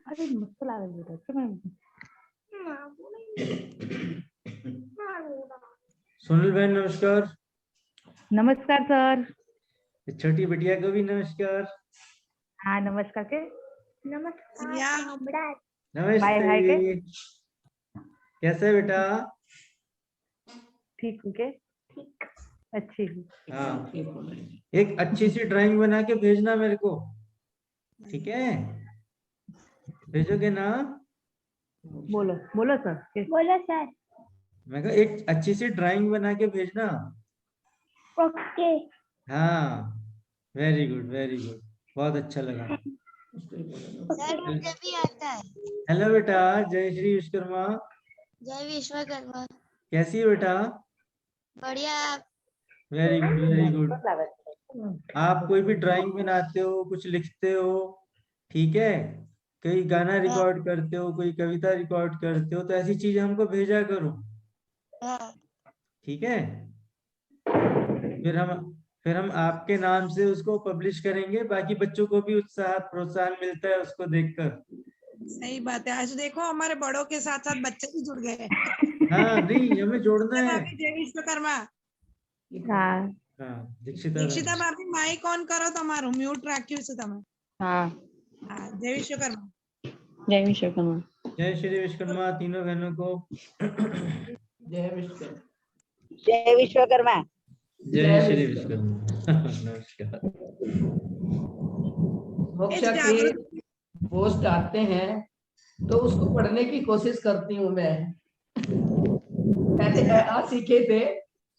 अरे मस्त लागेल बेटा तुम्हें। सोनल बहन नमस्कार। नमस्कार सर। छोटी बिटिया को भी नमस्कार। हाँ नमस्कार के। नमस्कार। बाय हाय के। नमस्ते। कैसे है बेटा? ठीक हूँ के। अच्छी हूँ। हाँ, एक अच्छी सी ड्राइंग बना के भेजना मेरे को, ठीक है? भेजोगे ना? बोलो बोलो सर के। बोलो सर। मैं कहा एक अच्छी सी ड्राइंग बना के भेजना। ओके। हाँ, वेरी गुड वेरी गुड, बहुत अच्छा लगा। सर मुझे भी आता है। हेलो बेटा, जय श्री विश्वकर्मा। जय विश्वकर्मा। कैसी हो बेटा? बढ़िया। Very good very good. मस्त लागेल। आप कोई भी ड्राइंग बनाते हो, कुछ लिखते हो, ठीक है, कोई गाना रिकॉर्ड करते हो, कोई कविता रिकॉर्ड करते हो, तो ऐसी चीजें हमको भेजा करो, हाँ। ठीक है? फिर हम आपके नाम से उसको पब्लिश करेंगे, बाकी बच्चों को भी उत्साह प्रोत्साहन मिलता है उसको देखकर। सही बात है। आज देखो हमारे बड़ों के साथ साथ बच्चे भी जुड़ गए हैं। हाँ, नहीं हमें जोड़ना है। भाभी जय विश्वकर्मा। हाँ हाँ, दीक्षिता दीक्षिता भाभी माइक ऑन करो તમારું म्यूट રાખ્યું છે તમે। हाँ। हाँ जय विश्वकर्मा। जय विश्वकर्मा। जय श्री विश्वकर्मा तीनों बहनों को। जय विश्वकर्मा। जय विश्वकर्मा। जय श्री विश्वकर्मा। नमस्कार। मोक्षा की पोस्ट आते हैं तो उसको पढ़ने की कोशिश करती हूँ मैं। पहले सीखे थे,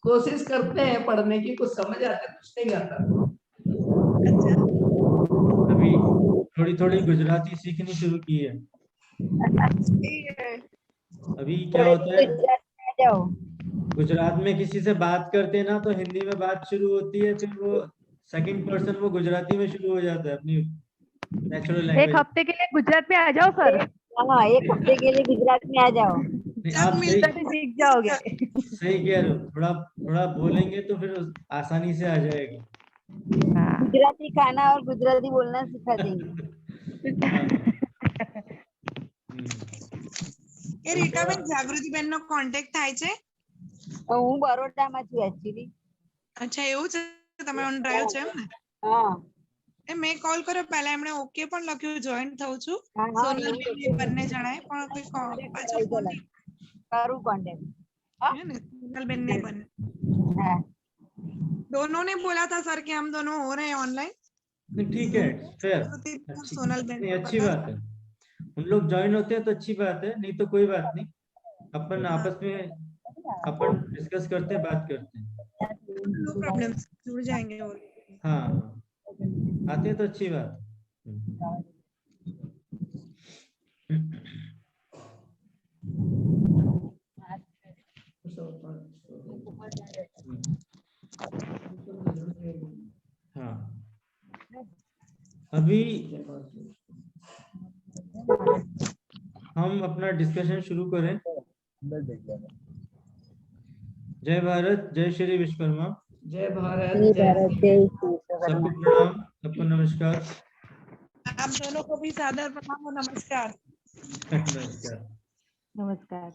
कोशिश करते हैं पढ़ने की, कुछ समझ आता है कुछ नहीं आता। अभी थोड़ी थोड़ी गुजराती सीखनी शुरू की है। अभी क्या होता है, गुजरात में आ जाओ। गुजरात में किसी से बात करते हैं ना तो हिंदी में बात शुरू होती है, फिर वो सेकंड पर्सन वो गुजराती में शुरू हो जाता है अपनी नेचुरल एक लैंग्वेज। हफ्ते के लिए गुजरात में आ जाओ सर। हाँ, एक हफ्ते के लिए गुजरात में आ जाओ। नहीं, सब आप मिलकर सही सीख जाओगे। सही कह रहे हो, थोड़ा थोड़ा बोलेंगे तो फिर आसानी से आ जाएगा। हाँ। गुजराती खाना और गुजराती बोलना सिखा देंगे। हाँ, એ રીટાબેન જાગૃતિબેન નો કોન્ટેક્ટ થાય છે? હું બરોડામાં છું એકચ્યુઅલી. અચ્છા એવું છે, તમે ઓન ડ્રાઈવ છે એમ ને? હા મેં કોલ કર્યો પહેલા, એમણે ઓકે પણ લખ્યું જોઈન થઉં છું હા હા, સોનલ એવું બેન છે. બંને જણાએ, પણ કોઈ પાછો ફોન નહીં કરું કોન્ટેક્ટ. है ना। सोनल बेन ने बन હા दोनों ने बोला था सर कि हम दोनों हो रहे हैं ऑनलाइन। नहीं ठीक है, फेयर, सोनल बेन नहीं को अच्छी पता बात है, उन लोग ज्वाइन होते हैं तो अच्छी बात है, नहीं तो कोई बात नहीं, अपन आपस में अपन डिस्कस करते हैं, बात करते हैं। नो प्रॉब्लम, जुड़ जाएंगे वो। हाँ, आते हैं तो अच्छी बात। हाँ, अभी हम अपना डिस्कशन शुरू करें। जय भारत, जय श्री विश्वकर्मा। जय भारत। जय जय भारत, जय श्री सबको विश्वकर्मा। प्रणाम, सबको नमस्कार। आप दोनों को भी सादर प्रणाम और नमस्कार। नमस्कार। नमस्कार।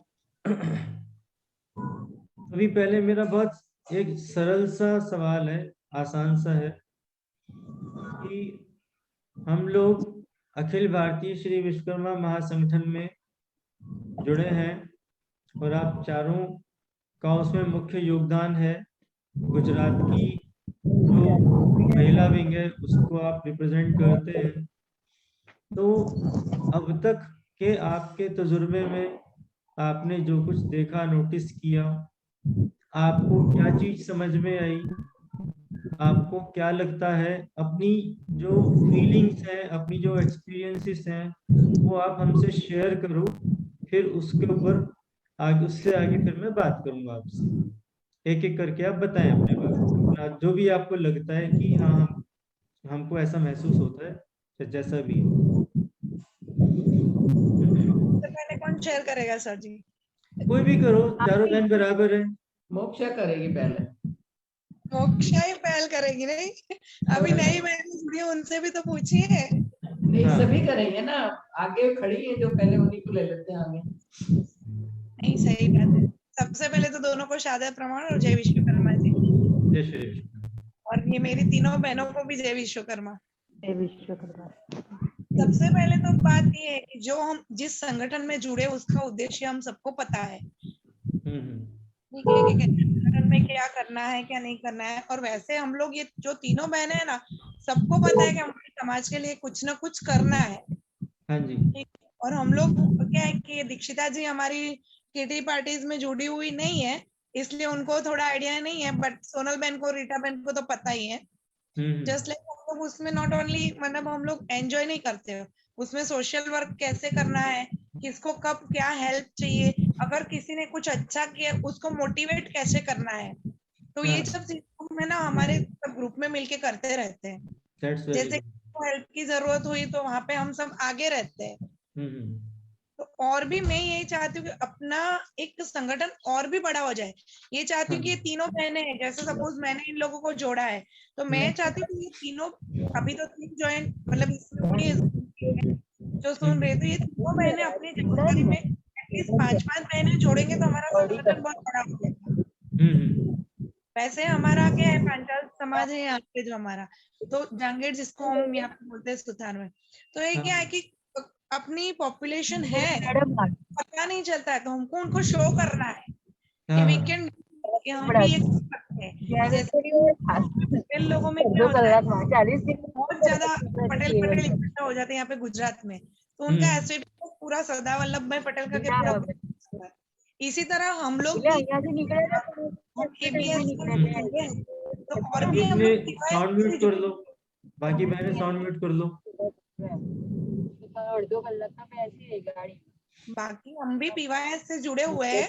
अभी पहले मेरा बहुत एक सरल सा सवाल है, आसान सा है, कि हम लोग अखिल भारतीय श्री विश्वकर्मा महासंगठन में जुड़े हैं और आप चारों का उसमें मुख्य योगदान है। गुजरात की जो महिला विंग है उसको आप रिप्रेजेंट करते हैं, तो अब तक के आपके तजुर्बे में आपने जो कुछ देखा, नोटिस किया, आपको क्या चीज समझ में आई, आपको क्या लगता है, अपनी जो फीलिंग्स हैं, अपनी जो एक्सपीरियंसेस हैं, वो आप हमसे शेयर करो, फिर उसके ऊपर आगे, उससे आगे फिर मैं बात करूंगा आपसे। एक एक करके आप बताएं अपने बारे में, जो भी आपको लगता है कि हाँ हमको ऐसा महसूस होता है, जैसा भी है। तो पहले कौन शेयर करेगा सर जी? कोई भी करो, चारों बहन बराबर है। मोक्षा करेगी पहले। मोक्षा ही पहल करेगी। नहीं अभी नई बहन जुड़ी, उनसे भी तो पूछिए। नहीं हाँ। सभी करेंगे ना, आगे खड़ी है जो, पहले उन्हीं को ले लेते हैं आगे। नहीं सही बात है। सबसे पहले तो दोनों को शारदा प्रमाण और जय विश्वकर्मा जी, जय श्री कृष्ण। और ये मेरी तीनों बहनों को भी जय विश्वकर्मा। जय विश्वकर्मा। सबसे पहले तो बात ये है कि जो हम जिस संगठन में जुड़े उसका उद्देश्य हम सबको पता है, ठीक है, कि संगठन में क्या करना है क्या नहीं करना है। और वैसे हम लोग ये जो तीनों बहनें हैं ना, सबको पता है कि हमारे समाज के लिए कुछ ना कुछ करना है। हाँ जी। ठीक है? और हम लोग क्या है कि दीक्षिता जी हमारी किटी पार्टीज में जुड़ी हुई नहीं है, इसलिए उनको थोड़ा आइडिया नहीं है, बट सोनल बहन को, रीटा बहन को तो पता ही है। जस्ट लाइक हम लोग उसमें नॉट ओनली मतलब हम लोग एंजॉय नहीं करते हो, उसमें सोशल वर्क कैसे करना है, किसको कब क्या हेल्प चाहिए, अगर किसी ने कुछ अच्छा किया उसको मोटिवेट कैसे करना है, तो ये सब चीजें हम है ना हमारे ग्रुप में मिलके करते रहते हैं। That's very जैसे good. हेल्प की जरूरत हुई तो वहां पे हम सब आगे रहते हैं। हम्म। तो और भी मैं यही चाहती हूँ कि अपना एक संगठन और भी बड़ा हो जाए। ये चाहती हूँ कि ये तीनों बहनें हैं, जैसे सपोज मैंने इन लोगों को जोड़ा है, तो मैं चाहती हूँ कि ये तीनों, अभी तो 3 ज्वाइन मतलब इसमें हुई है जो सुन रहे, तो ये तीनों बहनें अपनी जानकारी में एटलीस्ट 5-5 बहनें जोड़ेंगे तो हमारा संगठन बहुत बड़ा हो जाएगा। वैसे हमारा क्या है, पांचाल समाज है यहाँ पे जो हमारा, तो जांगेड़ जिसको हम यहाँ पे बोलते हैं सुथार में, तो ये क्या है कि अपनी पॉपुलेशन है, पता नहीं चलता है, तो हमको उनको शो करना है कि वी कैन, कि हम भी ये कर सकते हैं। जैसे पटेल लोगों में क्या होता है, बहुत ज्यादा पटेल इकट्ठा हो जाते हैं यहाँ पे गुजरात में, तो उनका एसवीपी पूरा सरदार वल्लभ भाई पटेल का के पूरा, इसी तरह हम लोग भी ABS में जुड़े हैं, तो और भी हम लोग साउंड म्यूट कर लो, बाकी बहनें साउंड म्यूट कर लो। बाकी हम भी PYS से जुड़े हुए हैं,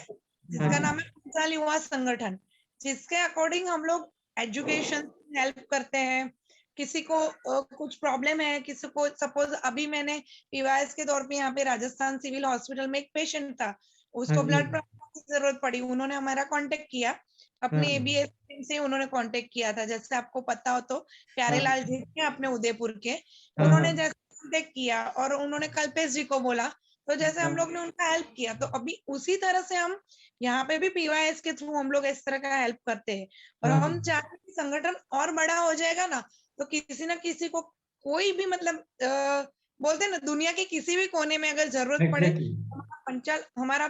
जिसका नाम है पंचाल युवा संगठन, जिसके अकॉर्डिंग हम लोग एजुकेशन हेल्प करते हैं। किसी को कुछ प्रॉब्लम है, किसी को सपोज अभी मैंने PYS के तौर पे यहाँ पे राजस्थान सिविल हॉस्पिटल में एक पेशेंट था, उसको ब्लड की जरूरत पड़ी, उन्होंने हमारा कांटेक्ट किया, अपने ABS से उन्होंने कांटेक्ट किया था, जैसे आपको पता हो तो प्यारेलाल जी थे अपने उदयपुर के, उन्होंने जैसे कांटेक्ट किया और उन्होंने कल्पेश जी को बोला, तो जैसे हम लोग ने उनका हेल्प किया, तो अभी उसी तरह से हम यहाँ पे भी PYS के थ्रू हम लोग इस तरह का हेल्प करते हैं। और हम चाहते हैं कि संगठन और बड़ा हो जाएगा ना, तो किसी ना किसी को कोई भी मतलब बोलते हैं ना, दुनिया के किसी भी कोने में अगर जरूरत पड़े, हमारा पंचाल, हमारा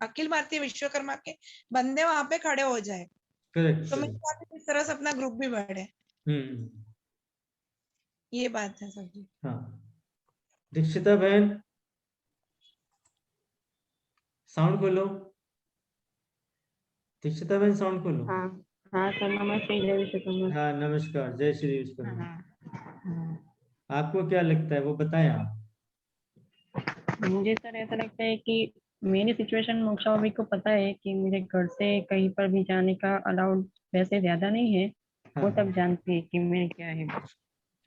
अखिल भारतीय विश्वकर्मा के बंदे वहां पे खड़े हो जाए। तो मैं चाहती हूँ इस तरह से अपना ग्रुप भी बढ़े। ये बात है सर जी। हाँ, दीक्षिता बहन साउंड खोलो, दीक्षिता बहन साउंड खोलो। हाँ हाँ सर, नमस्ते, जय विश्वकर्मा। हाँ नमस्कार, जय श्री विश्वकर्मा। हाँ, आपको क्या लगता है वो बताएं आप। मुझे सर ऐसा लगता है कि मेरी सिचुएशन, मोक्षा भाभी को पता है कि मुझे घर से कहीं पर भी जाने का अलाउड वैसे ज्यादा नहीं है, वो सब जानती है कि मैं क्या है।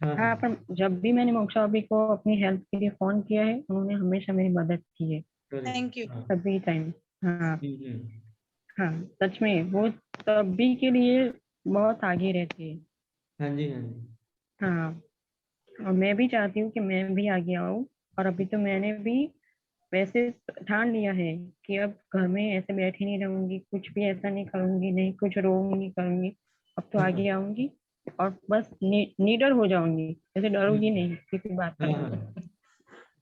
हाँ, पर जब भी मैंने मोक्षा भाभी को अपनी हेल्प के लिए फोन किया है, उन्होंने हमेशा मेरी मदद की है, थैंक यू। सभी टाइम। हाँ हाँ, सच में वो सभी के लिए बहुत आगे रहती है। हाँ जी, हाँ जी। हाँ, और मैं भी चाहती हूँ कि मैं भी आगे आऊँ, और अभी तो मैंने भी वैसे ठान लिया है कि अब घर में ऐसे बैठी नहीं रहूंगी, कुछ भी ऐसा नहीं करूंगी, नहीं कुछ रोऊंगी करूंगी, अब तो आगे आऊंगी और बस नीडर हो जाऊंगी, ऐसे डरूंगी नहीं किसी बात का।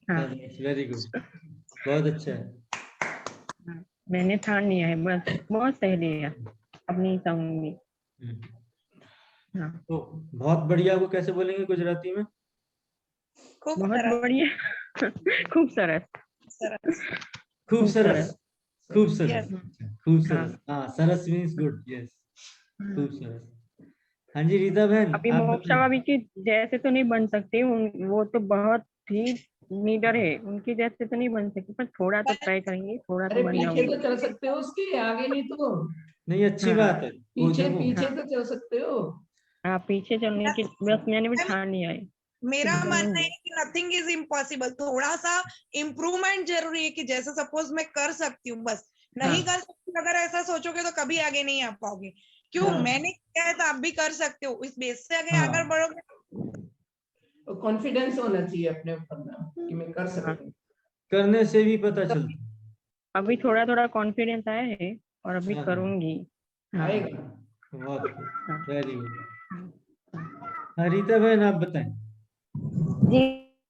हाँ, वेरी गुड, बहुत अच्छा है। हाँ, मैंने ठान लिया है, बस बहुत सह लिया, अब नहीं सहूंगी। हाँ, तो बहुत बढ़िया को कैसे बोलेंगे गुजराती में? खूब बहुत बढ़िया। खूब सरस। खूब सरस, खूब सरस, खूब सरस। हाँ, हाँ, सरस मीन्स गुड, यस, खूब सरस। हाँ जी रीता बहन, अभी आप मोक्षा भाभी की जैसे तो नहीं बन सकते, वो तो बहुत ही नीडर है, उनकी जैसे तो नहीं बन सकती, पर थोड़ा तो ट्राई करेंगे, थोड़ा तो अरे बन पीछे जाऊंगी। तो चल सकते हो उसके, आगे नहीं तो। नहीं, अच्छी हाँ, बात है, पीछे देखो। पीछे तो चल सकते हो। हाँ, पीछे चलने की बस मैंने भी ठान लिया है। मेरा मानना है कि नथिंग इज इम्पॉसिबल, थोड़ा सा इम्प्रूवमेंट जरूरी है, कि जैसे सपोज मैं कर सकती हूँ, बस नहीं कर सकती, अगर ऐसा सोचोगे तो कभी आगे नहीं आ पाओगे। क्यों, मैंने किया है तो आप भी कर सकते हो, इस बेस से आगे बढ़ोगे। और कॉन्फिडेंस होना चाहिए अपने ऊपर ना कि मैं कर सकता हूँ। करने से भी पता चलता है। अभी थोड़ा थोड़ा कॉन्फिडेंस आया है और अभी हाँ, करूंगी। हाँ आएगा। बहुत हाँ वेरी गुड। हाँ रीता बहन आप बताएं। जी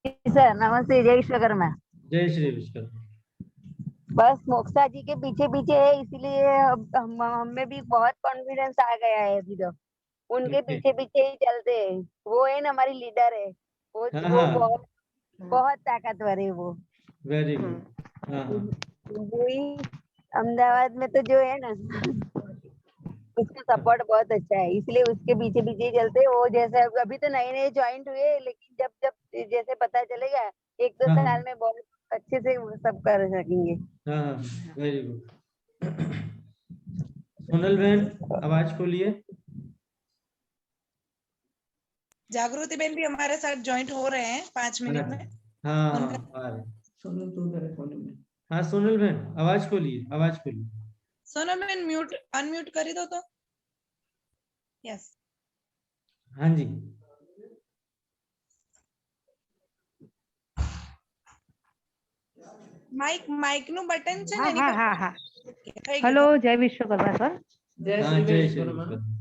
सर, नमस्ते, जय विश्वकर्मा। जय श्री विश्वकर्मा। बस मोक्षा जी के पीछे पीछे है, इसीलिए अब हम में भी बहुत कॉन्फिडेंस आ गया है अभी तो। उनके ओके। पीछे पीछे ही चलते हैं। वो है ना, हमारी लीडर है। हाँ वो हाँ बहुत बहुत ताकतवर है वो। Very good. हाँ हाँ वो ही अहमदाबाद में तो जो है ना, उसका सपोर्ट बहुत अच्छा है, इसलिए उसके पीछे पीछे ही चलते हैं। वो जैसे अभी तो नए नए ज्वाइंट हुए, लेकिन जब जब जैसे पता चलेगा 1-2 हाँ साल में बहुत अच्छे से वो सब कर सकेंगे। हाँ हाँ वेरी गुड। सोनल बहन आवाज खोलिए। जागृति बहन भी हमारे साथ ज्वाइंट हो रहे हैं 5 मिनट में। हाँ हाँ उनका आ रहे। सोनल तो उधर है कोने में। हाँ सोनल बहन आवाज खोलिए, आवाज खोलिए। सोनल बहन म्यूट अनम्यूट करी दो तो। यस। हाँ जी માઇક માઇક નું બટન છે ને हाँ એની हाँ પર हाँ हाँ થઈ ગયું हेलो जय विश्वकर्मा सर। जय हाँ श्री जय श्री विश्वकर्मा। विश्वकर्मा।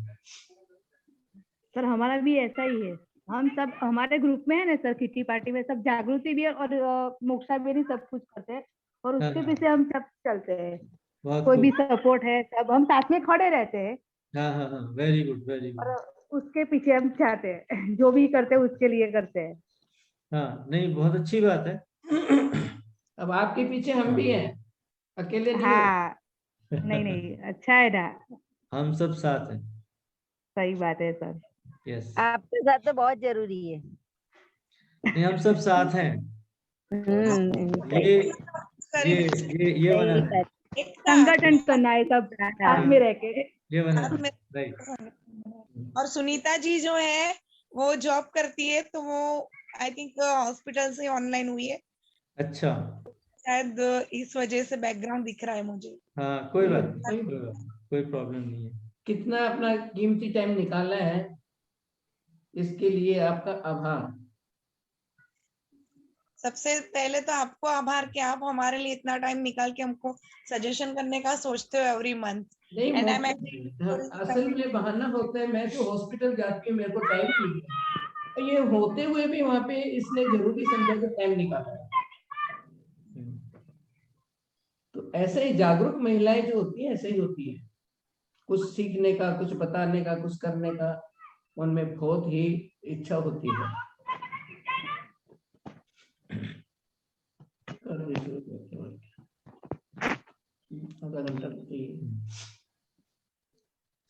सर हमारा भी ऐसा ही है। हम सब हमारे ग्रुप में है ना सर, किटी पार्टी में सब जागृति भी है और मोक्षा भी नहीं, सब कुछ करते हैं और हाँ उसके हाँ पीछे हम सब चलते हैं। बहुत कोई भी खूब। सपोर्ट है, सब हम साथ में खड़े रहते हैं हाँ हाँ हाँ वेरी गुड वेरी और गुड। उसके पीछे हम चाहते हैं जो भी करते हैं उसके लिए करते हैं। हाँ नहीं बहुत अच्छी बात है। अब आपके पीछे हम भी हैं, अकेले नहीं हो। हाँ नहीं नहीं, अच्छा है ना। हम सब साथ हैं। सही बात है सर। यस आपके साथ तो बहुत जरूरी है। नहीं हम सब साथ हैं। सही ये કરી ये દે છે ये सही बनाना है। बात। એકતા संगठन करना है सब साथ हाँ में रह के। ये बनाना साथ है में। राइट। और सुनीता जी जो है वो जॉब करती है, तो वो आई थिंक हॉस्पिटल से ऑनलाइन हुई है अच्छा शायद, इस वजह से बैकग्राउंड दिख रहा है मुझे। हाँ कोई बात नहीं, कोई कोई बात नहीं, कोई प्रॉब्लम नहीं है। कितना अपना कीमती टाइम निकाला है, इसके लिए आपका आभार। सबसे पहले तो आपको आभार कि आप हमारे लिए इतना टाइम निकाल के हमको सजेशन करने का सोचते हो एवरी मंथ। नहीं एंड आई एम असल में बहाना होता है, मैं तो हॉस्पिटल जाती हूँ, मेरे को टाइम नहीं है। तो ये होते हुए भी वहां पे इसने जरूरी समझा के टाइम निकाला है। तो ऐसे ही जागरूक महिलाएं जो होती हैं ऐसे ही होती है, कुछ सीखने का, कुछ बताने का, कुछ करने का उनमें बहुत ही इच्छा होती है। आधा घंटा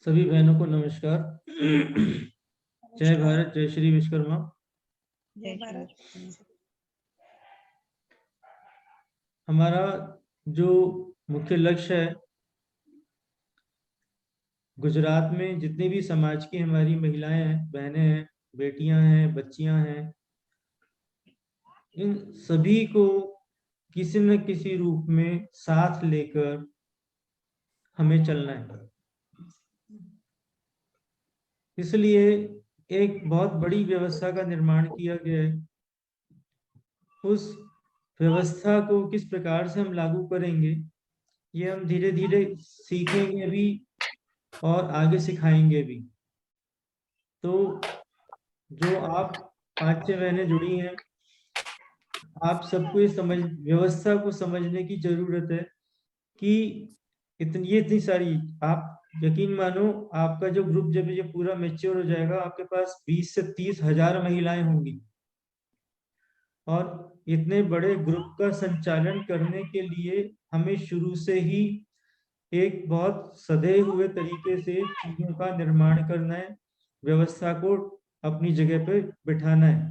सभी बहनों को नमस्कार। जय भारत, जय श्री विश्वकर्मा। जय भारत। हमारा जो मुख्य लक्ष्य है, गुजरात में जितनी भी समाज की हमारी महिलाएं हैं, बहनें हैं, बेटियां हैं, बच्चियां हैं, इन सभी को किसी न किसी रूप में साथ लेकर हमें चलना है। इसलिए एक बहुत बड़ी व्यवस्था का निर्माण किया गया है। उस व्यवस्था को किस प्रकार से हम लागू करेंगे, ये हम धीरे धीरे सीखेंगे भी और आगे सिखाएंगे भी। तो जो आप 5-6 बहनें जुड़ी हैं, आप सबको ये व्यवस्था को समझने की जरूरत है कि इतनी सारी, आप यकीन मानो आपका जो ग्रुप जब ये पूरा मैच्योर हो जाएगा, आपके पास 20 से 30 हजार महिलाएं होंगी और इतने बड़े ग्रुप का संचालन करने के लिए हमें शुरू से ही एक बहुत सधे हुए तरीके से चीजों का निर्माण करना है, व्यवस्था को अपनी जगह पे बिठाना है।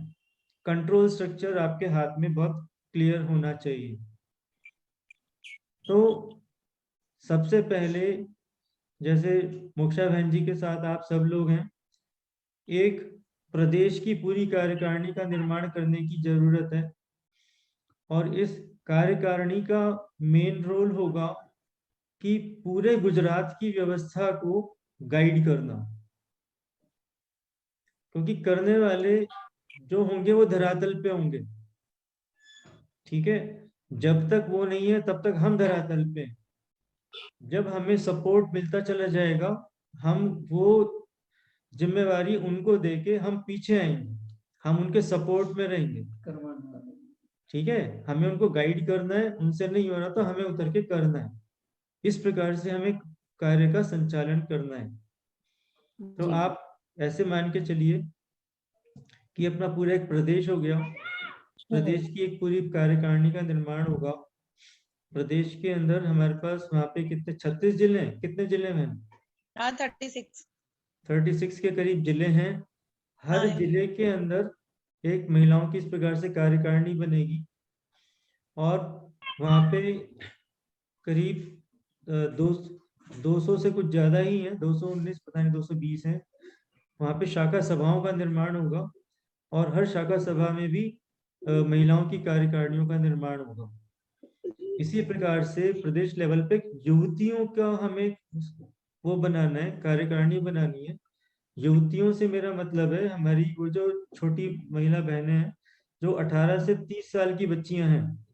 कंट्रोल स्ट्रक्चर आपके हाथ में बहुत क्लियर होना चाहिए। तो सबसे पहले, जैसे मोक्षा बहन जी के साथ आप सब लोग हैं, एक प्रदेश की पूरी कार्यकारिणी का निर्माण करने की जरूरत है और इस कार्यकारिणी का मेन रोल होगा कि पूरे गुजरात की व्यवस्था को गाइड करना, क्योंकि करने वाले जो होंगे वो धरातल पे होंगे, ठीक है। जब तक वो नहीं है तब तक हम धरातल पे। जब हमें सपोर्ट मिलता चला जाएगा, हम वो जिम्मेवारी उनको देके हम पीछे आएंगे, हम उनके सपोर्ट में रहेंगे, ठीक है। हमें उनको गाइड करना है, उनसे नहीं हो रहा तो हमें उतर के करना है। इस प्रकार से हमें कार्य का संचालन करना है। तो जी। आप ऐसे मान के चलिए कि अपना पूरा एक प्रदेश हो गया, प्रदेश की एक पूरी कार्यकारिणी का निर्माण होगा। प्रदेश के अंदर हमारे पास वहाँ पे कितने 36 जिले हैं, कितने जिले हैं? 36। 36 के करीब जिले हैं। हर हाँ। जिले के अंदर एक महिलाओं की इस प्रकार से कार्यकारिणी बनेगी, और वहाँ पे करीब 200 से कुछ ज्यादा ही है, 219 पता नहीं 220 है। वहाँ पे शाखा सभाओं का निर्माण होगा, और हर शाखा सभा में भी महिलाओं की कार्यकारिणियों का निर्माण होगा। इसी प्रकार से प्रदेश लेवल पे युवतियों का हमें वो बनाना है, कार्यकारिणी बनानी है। युवतियों से मेरा मतलब है हमारी वो जो छोटी महिला बहनें हैं, जो 18 से 30 साल की बच्चियां हैं,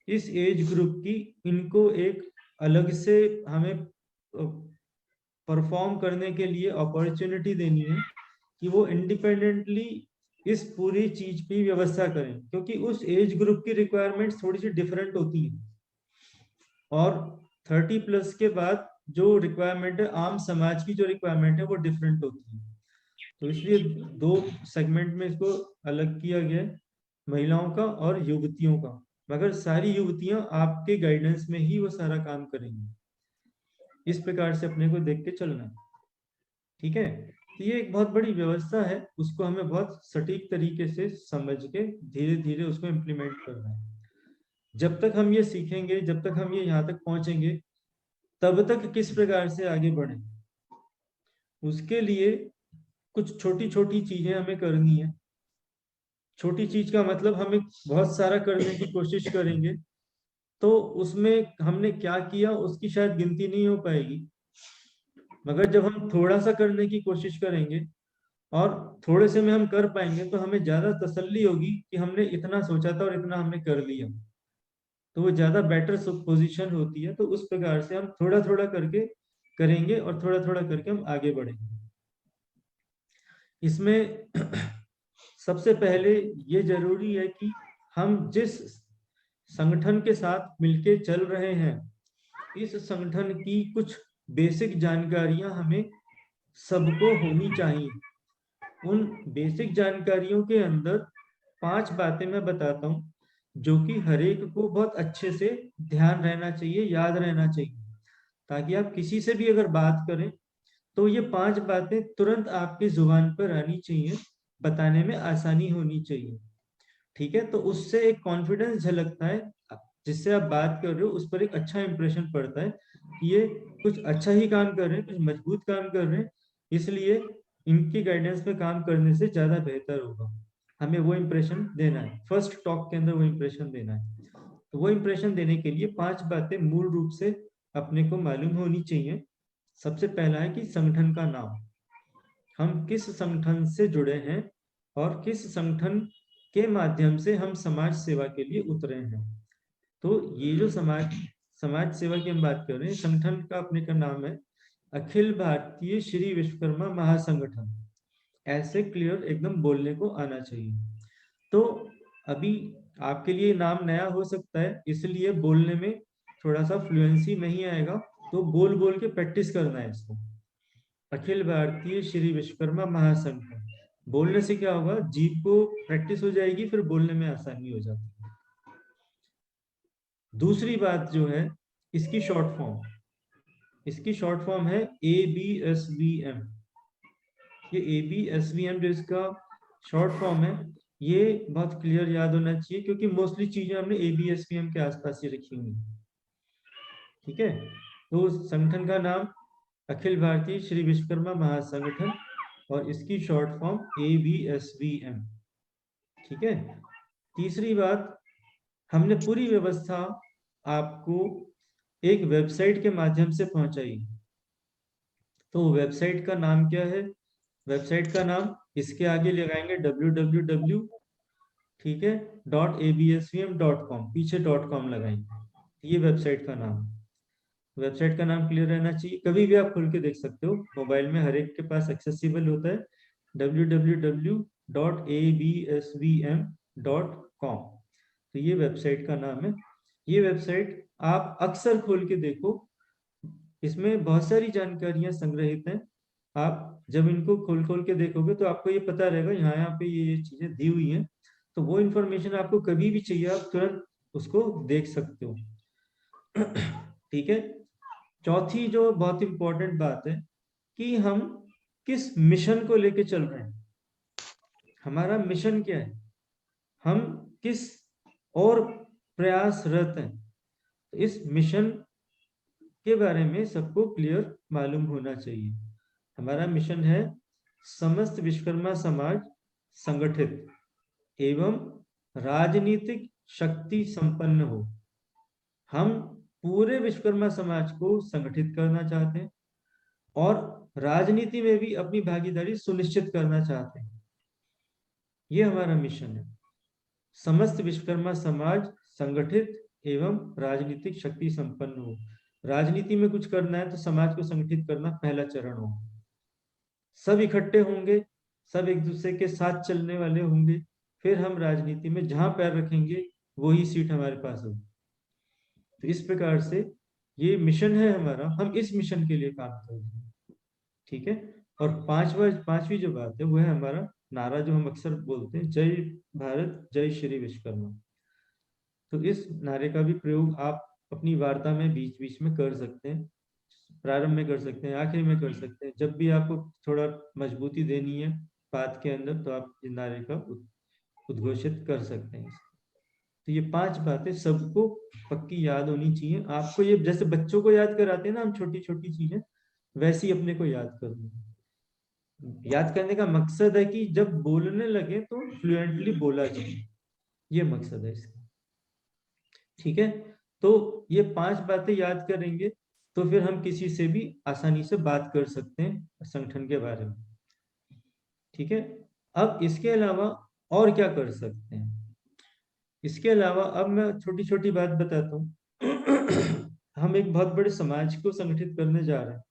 इस एज ग्रुप की, इनको एक अलग से हमें परफॉर्म करने के लिए अपॉर्चुनिटी देनी है कि वो इंडिपेंडेंटली इस पूरी चीज की व्यवस्था करें, क्योंकि उस एज ग्रुप की रिक्वायरमेंट्स थोड़ी सी डिफरेंट होती हैं, और 30+ के बाद जो रिक्वायरमेंट है, आम समाज की जो रिक्वायरमेंट है, वो डिफरेंट होती है। तो इसलिए 2 सेगमेंट में इसको अलग किया गया है, महिलाओं का और युवतियों का। मगर सारी युवतियां आपके गाइडेंस में ही वो सारा काम करेंगी। इस प्रकार से अपने को देख के चलना है, ठीक है। तो ये एक बहुत बड़ी व्यवस्था है, उसको हमें बहुत सटीक तरीके से समझ के धीरे धीरे उसको इम्प्लीमेंट करना है। जब तक हम ये सीखेंगे, जब तक हम ये यहाँ तक पहुंचेंगे, तब तक किस प्रकार से आगे बढ़े, उसके लिए कुछ छोटी छोटी चीजें हमें करनी है। छोटी चीज का मतलब हमें बहुत सारा करने की कोशिश करेंगे तो उसमें हमने क्या किया उसकी शायद गिनती नहीं हो पाएगी। मगर जब हम थोड़ा सा करने की कोशिश करेंगे और थोड़े से में हम कर पाएंगे, तो हमें ज्यादा तसल्ली होगी कि हमने इतना सोचा था और इतना हमने कर लिया, तो वो ज्यादा बेटर पोजीशन होती है। तो उस प्रकार से हम थोड़ा थोड़ा करके करेंगे और थोड़ा थोड़ा करके हम आगे बढ़ेंगे। इसमें सबसे पहले ये जरूरी है कि हम जिस संगठन के साथ मिलके चल रहे हैं, इस संगठन की कुछ बेसिक जानकारियां हमें सबको होनी चाहिए। उन बेसिक जानकारियों के अंदर 5 बातें मैं बताता हूं, जो कि हर एक को बहुत अच्छे से ध्यान रहना चाहिए, याद रहना चाहिए, ताकि आप किसी से भी अगर बात करें तो ये 5 बातें तुरंत आपकी जुबान पर आनी चाहिए, बताने में आसानी होनी चाहिए, ठीक है। तो उससे एक कॉन्फिडेंस झलकता है, जिससे आप बात कर रहे हो उस पर एक अच्छा इंप्रेशन पड़ता है कि ये कुछ अच्छा ही काम कर रहे हैं, कुछ मजबूत काम कर रहे हैं, इसलिए इनकी गाइडेंस पे काम करने से ज्यादा बेहतर होगा। हमें वो इंप्रेशन देना है, फर्स्ट टॉक के अंदर वो इंप्रेशन देना है। तो वो इंप्रेशन देने के लिए 5 बातें मूल रूप से अपने को मालूम होनी चाहिए। सबसे पहला है कि संगठन का नाम, हम किस संगठन से जुड़े हैं और किस संगठन के माध्यम से हम समाज सेवा के लिए उतरे हैं। तो ये जो समाज सेवा की हम बात कर रहे हैं, संगठन का अपने का नाम है अखिल भारतीय श्री विश्वकर्मा महासंगठन। ऐसे क्लियर एकदम बोलने को आना चाहिए। तो अभी आपके लिए नाम नया हो सकता है, इसलिए बोलने में थोड़ा सा फ्लुएंसी नहीं आएगा, तो बोल बोल के प्रैक्टिस करना है इसको। अखिल भारतीय श्री विश्वकर्मा महासंगठन बोलने से क्या होगा, जीभ को प्रैक्टिस हो जाएगी, फिर बोलने में आसानी हो जाती है। दूसरी बात जो है, इसकी शॉर्ट फॉर्म है ABSVM। ये ABSVM जो इसका शॉर्ट फॉर्म है, ये बहुत क्लियर याद होना चाहिए, क्योंकि मोस्टली चीजें हमने ABSVM के आसपास ही रखी हुई, ठीक है। तो संगठन का नाम अखिल भारतीय श्री विश्वकर्मा महासंगठन और इसकी शॉर्ट फॉर्म ABSVM, ठीक है। तीसरी बात, हमने पूरी व्यवस्था आपको एक वेबसाइट के माध्यम से पहुंचाई। तो वेबसाइट का नाम क्या है? वेबसाइट का नाम इसके आगे लगाएंगे www, ठीक है, .absvm.com, पीछे .com लगाएंगे। ये वेबसाइट का नाम है। वेबसाइट का नाम क्लियर रहना चाहिए, कभी भी आप खोल के देख सकते हो, मोबाइल में हर एक के पास एक्सेसिबल होता है, www.absvm.com। तो ये वेबसाइट का नाम है। ये वेबसाइट आप अक्सर खोल के देखो, इसमें बहुत सारी जानकारियां संग्रहित हैं। आप जब इनको खोल खोल के देखोगे तो आपको ये पता रहेगा यहाँ पे ये चीजें दी हुई हैं, तो वो इंफॉर्मेशन आपको कभी भी चाहिए आप तुरंत उसको देख सकते हो। ठीक है। चौथी जो बहुत इंपॉर्टेंट बात है कि हम किस मिशन को लेके चल रहे हैं, हमारा मिशन क्या है, हम किस और प्रयासरत हैं। तो इस मिशन के बारे में सबको क्लियर मालूम होना चाहिए। हमारा मिशन है समस्त विश्वकर्मा समाज संगठित एवं राजनीतिक शक्ति संपन्न हो। हम पूरे विश्वकर्मा समाज को संगठित करना चाहते हैं और राजनीति में भी अपनी भागीदारी सुनिश्चित करना चाहते हैं। ये हमारा मिशन है, समस्त विश्वकर्मा समाज संगठित एवं राजनीतिक शक्ति संपन्न हो। राजनीति में कुछ करना है तो समाज को संगठित करना पहला चरण हो। सब इकट्ठे होंगे, सब एक दूसरे के साथ चलने वाले होंगे, फिर हम राजनीति में जहां पैर रखेंगे वही सीट हमारे पास होगी। तो इस प्रकार से ये मिशन है हमारा, हम इस मिशन के लिए काम कर रहे हैं। ठीक है। और पांचवी जो बात है वो है हमारा नारा, जो हम अक्सर बोलते हैं, जय भारत जय श्री विश्वकर्मा। तो इस नारे का भी प्रयोग आप अपनी वार्ता में बीच बीच में कर सकते हैं, प्रारंभ में कर सकते हैं, आखिर में कर सकते हैं। जब भी आपको थोड़ा मजबूती देनी है बात के अंदर तो आप इस नारे का उद्घोषित कर सकते हैं। तो ये 5 बातें सबको पक्की याद होनी चाहिए आपको। ये जैसे बच्चों को याद कराते हैं ना हम छोटी छोटी चीजें, वैसे ही अपने को याद करनी। याद करने का मकसद है कि जब बोलने लगे तो फ्लुएंटली बोला जाए, ये मकसद है इसका। ठीक है। तो ये 5 बातें याद करेंगे तो फिर हम किसी से भी आसानी से बात कर सकते हैं संगठन के बारे में। ठीक है। अब इसके अलावा और क्या कर सकते हैं, इसके अलावा अब मैं छोटी छोटी बात बताता हूँ। हम एक बहुत बड़े समाज को संगठित करने जा रहे हैं।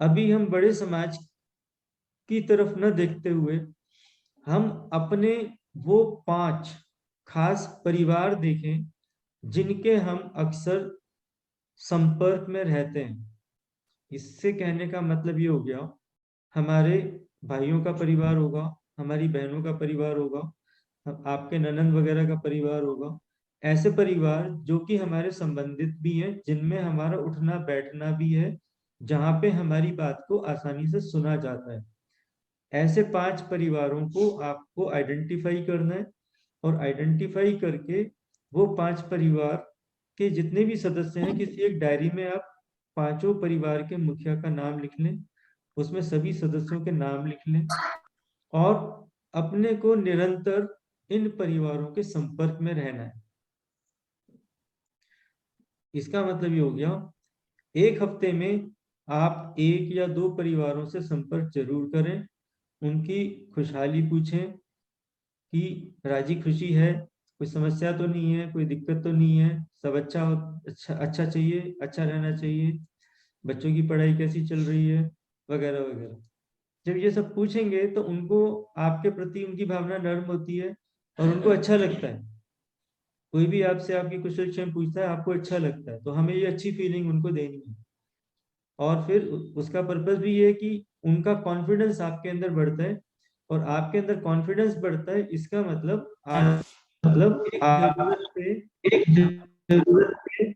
अभी हम बड़े समाज की तरफ न देखते हुए हम अपने वो 5 खास परिवार देखें जिनके हम अक्सर संपर्क में रहते हैं। इससे कहने का मतलब ये हो गया, हमारे भाइयों का परिवार होगा, हमारी बहनों का परिवार होगा, आपके ननंद वगैरह का परिवार होगा। ऐसे परिवार जो कि हमारे संबंधित भी हैं, जिनमें हमारा उठना बैठना भी है, जहां पे हमारी बात को आसानी से सुना जाता है। ऐसे 5 परिवारों को आपको आइडेंटिफाई करना है और आइडेंटिफाई करके वो 5 परिवार के जितने भी सदस्य हैं किसी एक डायरी में आप 5 परिवार के मुखिया का नाम लिख लें, उसमें सभी सदस्यों के नाम लिख लें और अपने को निरंतर इन परिवारों के संपर्क में रहना है। इसका मतलब ये हो गया, एक हफ्ते में आप 1 या 2 परिवारों से संपर्क जरूर करें, उनकी खुशहाली पूछें कि राजी खुशी है, कोई समस्या तो नहीं है, कोई दिक्कत तो नहीं है, सब अच्छा चाहिए, अच्छा रहना चाहिए, बच्चों की पढ़ाई कैसी चल रही है, वगैरह वगैरह। जब ये सब पूछेंगे तो उनको आपके प्रति उनकी भावना नर्म होती है और उनको अच्छा लगता है। कोई भी आपसे आपकी कुशल क्षेम पूछता है, आपको अच्छा लगता है, तो हमें ये अच्छी फीलिंग उनको देनी है। और फिर उसका पर्पस भी ये है कि उनका कॉन्फिडेंस आपके अंदर बढ़ता है और आपके अंदर कॉन्फिडेंस बढ़ता है, इसका मतलब एक जरूरत पे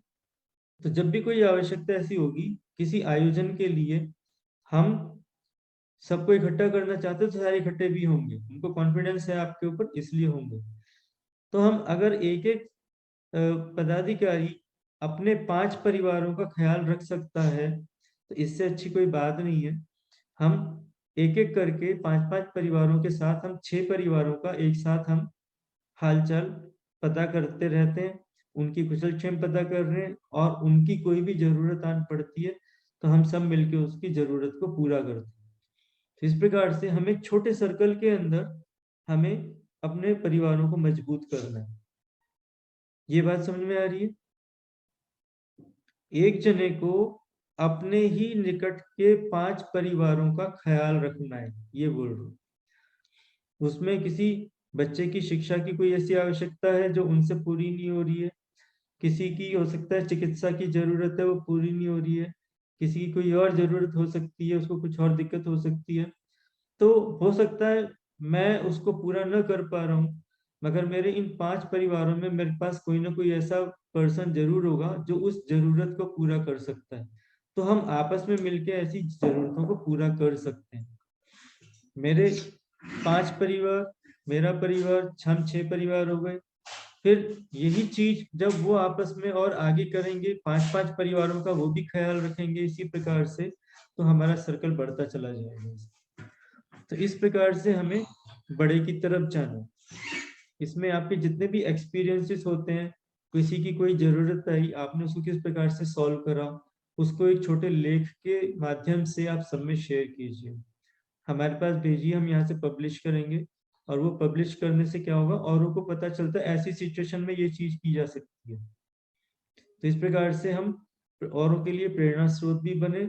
तो जब भी कोई आवश्यकता ऐसी होगी किसी आयोजन के लिए, हम सबको इकट्ठा करना चाहते हैं तो सारे इकट्ठे भी होंगे, उनको कॉन्फिडेंस है आपके ऊपर इसलिए होंगे। तो हम अगर एक एक पदाधिकारी अपने 5 परिवारों का ख्याल रख सकता है तो इससे अच्छी कोई बात नहीं है। हम एक एक करके 5-5 परिवारों के साथ हम 6 परिवारों का एक साथ हम हालचाल पता करते रहते हैं, उनकी कुशल क्षेम पता कर रहे हैं और उनकी कोई भी जरूरत आन पड़ती है तो हम सब मिलकर उसकी जरूरत को पूरा करते हैं। तो इस प्रकार से हमें छोटे सर्कल के अंदर हमें अपने परिवारों को मजबूत करना है। ये बात समझ में आ रही है? एक जने को अपने ही निकट के 5 परिवारों का ख्याल रखना है, ये बोल रहा हूं। उसमें किसी बच्चे की शिक्षा की कोई ऐसी आवश्यकता है जो उनसे पूरी नहीं हो रही है, किसी की हो सकता है चिकित्सा की जरूरत है, वो पूरी नहीं हो रही है, किसी की कोई और जरूरत हो सकती है, उसको कुछ और दिक्कत हो सकती है। तो हो सकता है मैं उसको पूरा न कर पा रहा हूँ, मगर मेरे इन 5 परिवारों में मेरे पास कोई ना कोई ऐसा पर्सन जरूर होगा जो उस जरूरत को पूरा कर सकता है। तो हम आपस में मिलकर ऐसी जरूरतों को पूरा कर सकते हैं। मेरे 5 परिवार, मेरा परिवार, हम 6 परिवार हो गए। फिर यही चीज जब वो आपस में और आगे करेंगे, 5-5 परिवारों का वो भी ख्याल रखेंगे इसी प्रकार से, तो हमारा सर्कल बढ़ता चला जाएगा। तो इस प्रकार से हमें बड़े की तरफ जाना। इसमें आपके जितने भी एक्सपीरियंसेस होते हैं, किसी की कोई जरूरत आई, आपने उसको किस प्रकार से सॉल्व करा, उसको एक छोटे लेख के माध्यम से आप सब में शेयर कीजिए, हमारे पास भेजिए, हम यहाँ से पब्लिश करेंगे। और वो पब्लिश करने से क्या होगा, औरों को पता चलता है ऐसी सिचुएशन में ये चीज की जा सकती है। तो इस प्रकार से हम औरों के लिए प्रेरणा स्रोत भी बने